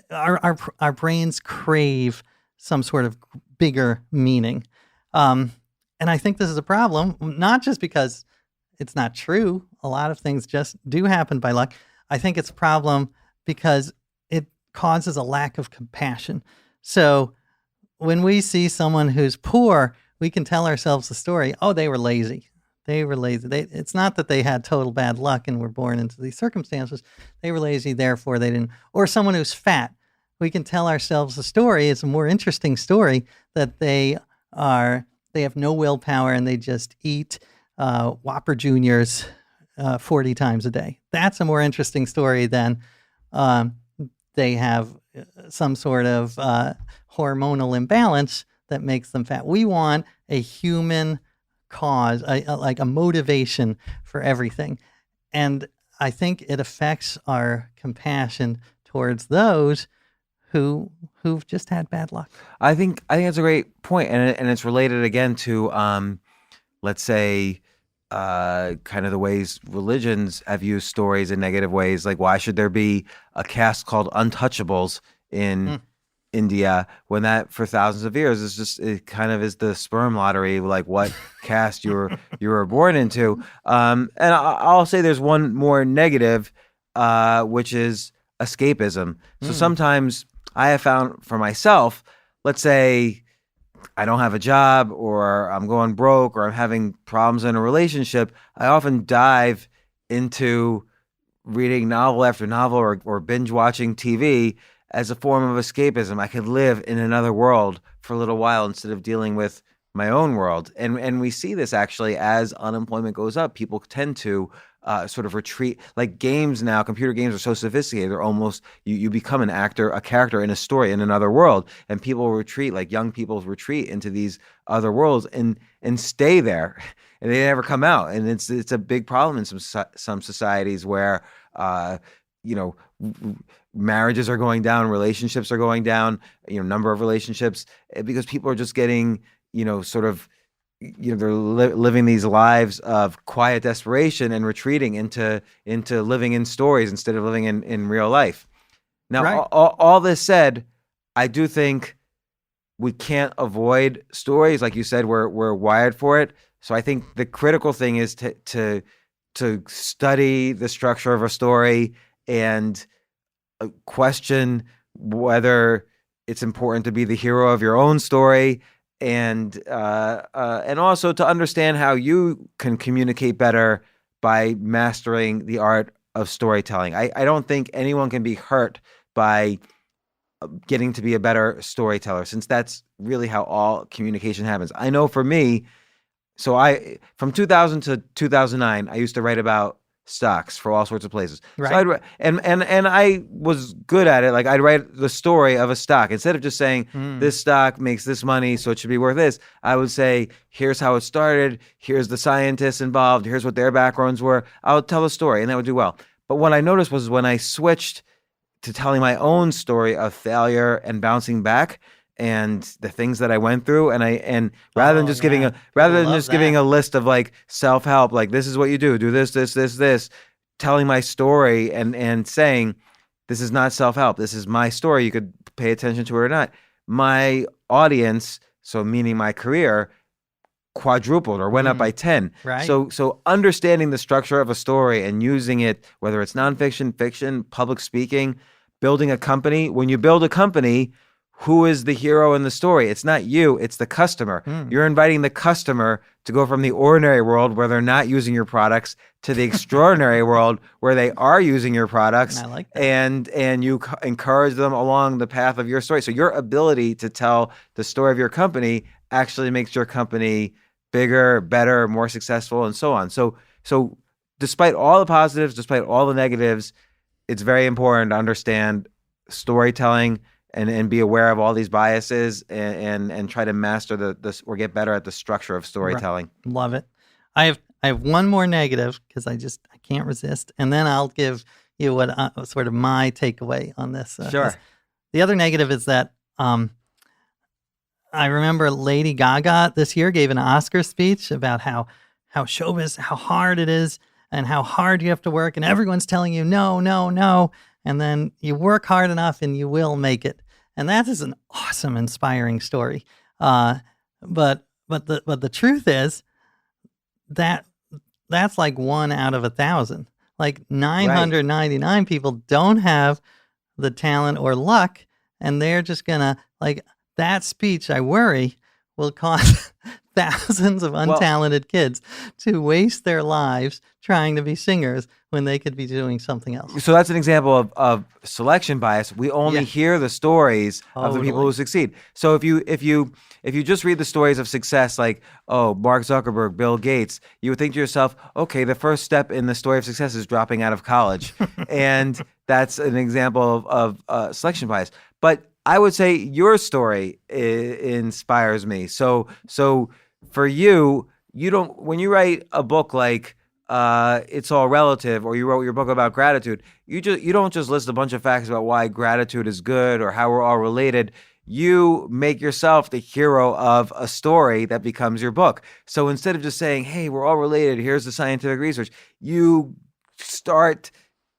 Our brains crave some sort of bigger meaning. And I think this is a problem, not just because it's not true. A lot of things just do happen by luck. I think it's a problem because it causes a lack of compassion. So when we see someone who's poor, we can tell ourselves the story, they were lazy. They were lazy. It's not that they had total bad luck and were born into these circumstances. They were lazy, therefore they didn't. Or someone who's fat. We can tell ourselves the story. It's a more interesting story that they have no willpower and they just eat Whopper Juniors 40 times a day. That's a more interesting story than they have some sort of hormonal imbalance that makes them fat. We want a human cause, like a motivation for everything. And I think it affects our compassion towards those who've just had bad luck. I think that's a great point, and it's related again to let's say kind of the ways religions have used stories in negative ways. Like, why should there be a caste called untouchables in India when that for thousands of years it kind of is the sperm lottery, like what caste you were born into. And I'll say there's one more negative, which is escapism. So sometimes I have found for myself, let's say I don't have a job or I'm going broke or I'm having problems in a relationship, I often dive into reading novel after novel or binge watching TV as a form of escapism. I could live in another world for a little while instead of dealing with my own world. And we see this actually as unemployment goes up. People tend to sort of retreat. Like games now, computer games are so sophisticated, they're almost, you become an actor, a character in a story in another world. And people retreat, like young people retreat into these other worlds and stay there. And they never come out. And it's a big problem in some societies where, marriages are going down, relationships are going down, number of relationships, because people are just getting, sort of, they're living these lives of quiet desperation and retreating into living in stories instead of living in real life. Now, right. all this said, I do think we can't avoid stories. Like you said, we're wired for it. So I think the critical thing is to study the structure of a story and question whether it's important to be the hero of your own story, and also to understand how you can communicate better by mastering the art of storytelling. I don't think anyone can be hurt by getting to be a better storyteller, since that's really how all communication happens. I know for me, from 2000 to 2009, I used to write about stocks for all sorts of places. Right. So and I was good at it. Like I'd write the story of a stock instead of just saying this stock makes this money, so it should be worth this. I would say, here's how it started. Here's the scientists involved. Here's what their backgrounds were. I would tell the story, and that would do well. But what I noticed was when I switched to telling my own story of failure and bouncing back and the things that I went through, and rather than just giving a list of like self-help, like this is what you do this, telling my story and saying this is not self-help, this is my story, you could pay attention to it or not. My audience, so meaning my career, quadrupled or went up by 10. Right. So understanding the structure of a story and using it, whether it's nonfiction, fiction, public speaking, building a company. When you build a company, who is the hero in the story? It's not you, it's the customer. You're inviting the customer to go from the ordinary world where they're not using your products to the extraordinary world where they are using your products. I like that. And you encourage them along the path of your story. So your ability to tell the story of your company actually makes your company bigger, better, more successful, and so on. So despite all the positives, despite all the negatives, it's very important to understand storytelling and be aware of all these biases and try to master or get better at the structure of storytelling. Right. Love it. I have one more negative because I can't resist, and then I'll give you what sort of my takeaway on this. Sure. The other negative is that I remember Lady Gaga this year gave an Oscar speech about how showbiz, how hard it is, and how hard you have to work, and everyone's telling you no, no, no, and then you work hard enough and you will make it. And that is an awesome, inspiring story. But the truth is that that's like 1 out of 1,000. Like 999 people don't have the talent or luck, and they're just gonna like that speech. I worry will cause thousands of untalented kids to waste their lives trying to be singers when they could be doing something else. So that's an example of selection bias. We only hear the stories of the people who succeed. So if you just read the stories of success, like, oh, Mark Zuckerberg, Bill Gates, you would think to yourself, okay, the first step in the story of success is dropping out of college. And that's an example of selection bias. But I would say your story inspires me. So for you don't, when you write a book like It's All Relative, or you wrote your book about gratitude, you don't just list a bunch of facts about why gratitude is good or how we're all related. You make yourself the hero of a story that becomes your book. So instead of just saying, hey, we're all related, here's the scientific research, you start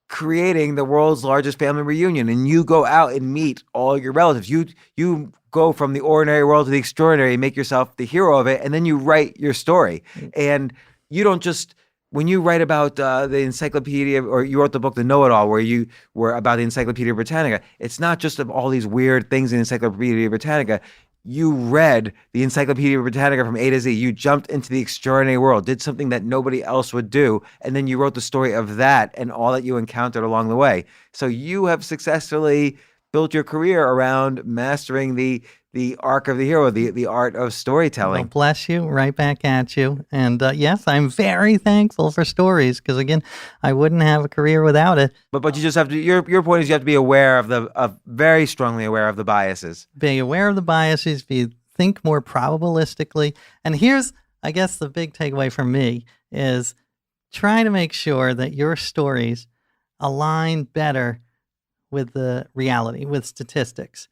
creating the world's largest family reunion, and you go out and meet all your relatives. You go from the ordinary world to the extraordinary, make yourself the hero of it, and then you write your story. And you don't just, when you write about the encyclopedia, or you wrote the book The Know-It-All, where you were about the Encyclopedia Britannica, it's not just of all these weird things in Encyclopedia Britannica. You read the Encyclopedia Britannica from A to Z. You jumped into the extraordinary world, did something that nobody else would do, and then you wrote the story of that and all that you encountered along the way. So you have successfully built your career around mastering the arc of the hero, the art of storytelling. Well, bless you, right back at you. And yes, I'm very thankful for stories, because again, I wouldn't have a career without it. But you just have to, your point is you have to be aware of very strongly aware of the biases. Be aware of the biases, think more probabilistically. And here's, I guess, the big takeaway from me is try to make sure that your stories align better with the reality, with statistics.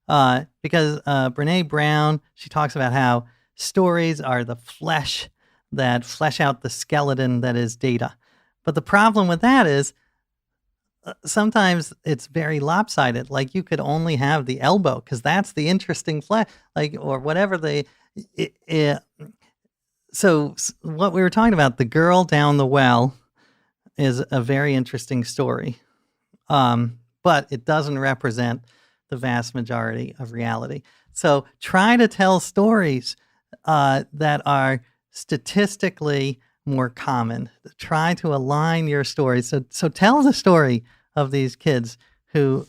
Because Brene Brown, she talks about how stories are the flesh that flesh out the skeleton that is data. But the problem with that is sometimes it's very lopsided. Like you could only have the elbow because that's the interesting flesh, like, or whatever so what we were talking about, the girl down the well, is a very interesting story. But it doesn't represent the vast majority of reality. So try to tell stories that are statistically more common. Try to align your stories. So tell the story of these kids who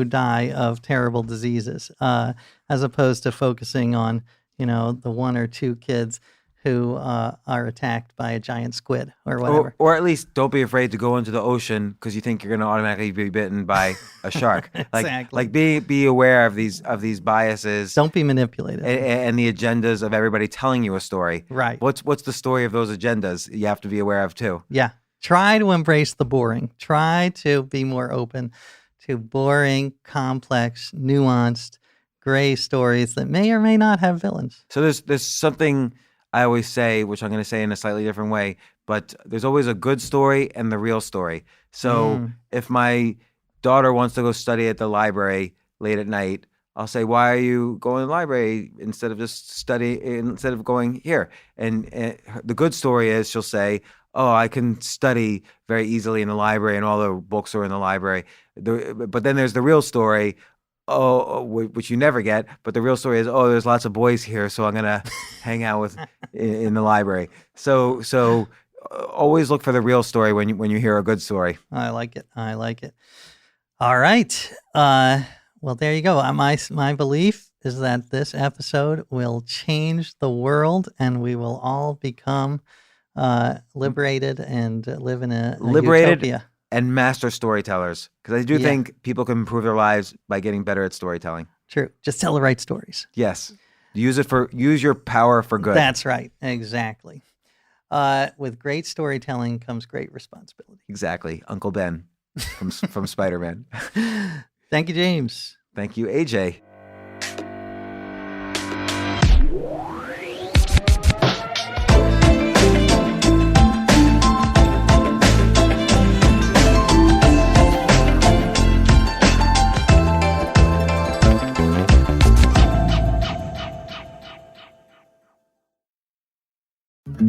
die of terrible diseases, as opposed to focusing on, the 1 or 2 kids who are attacked by a giant squid or whatever. Or at least don't be afraid to go into the ocean because you think you're going to automatically be bitten by a shark. Exactly. Like be aware of these biases. Don't be manipulated. And the agendas of everybody telling you a story. Right. What's the story of those agendas you have to be aware of too? Yeah. Try to embrace the boring. Try to be more open to boring, complex, nuanced, gray stories that may or may not have villains. So there's something I always say, which I'm going to say in a slightly different way, but there's always a good story and the real story. So if my daughter wants to go study at the library late at night, I'll say, why are you going to the library instead of going here? And the good story is she'll say, oh, I can study very easily in the library and all the books are in the library. But then there's the real story, which you never get. But the real story is, there's lots of boys here, so I'm going to hang out in the library. So always look for the real story when you hear a good story. I like it. All right. Well, there you go. My belief is that this episode will change the world and we will all become liberated and live in a utopia. And master storytellers, because I do think people can improve their lives by getting better at storytelling. True. Just tell the right stories. Yes. Use your power for good. That's right. Exactly. With great storytelling comes great responsibility. Exactly. Uncle Ben from Spider-Man. Thank you, James. Thank you, AJ.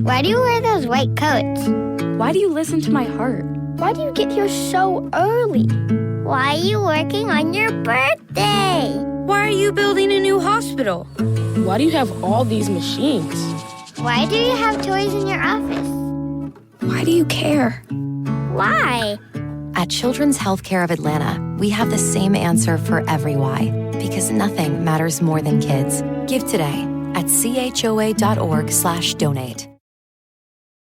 Why do you wear those white coats? Why do you listen to my heart? Why do you get here so early? Why are you working on your birthday? Why are you building a new hospital? Why do you have all these machines? Why do you have toys in your office? Why do you care? Why? At Children's Healthcare of Atlanta, we have the same answer for every why, because nothing matters more than kids. Give today at choa.org/donate.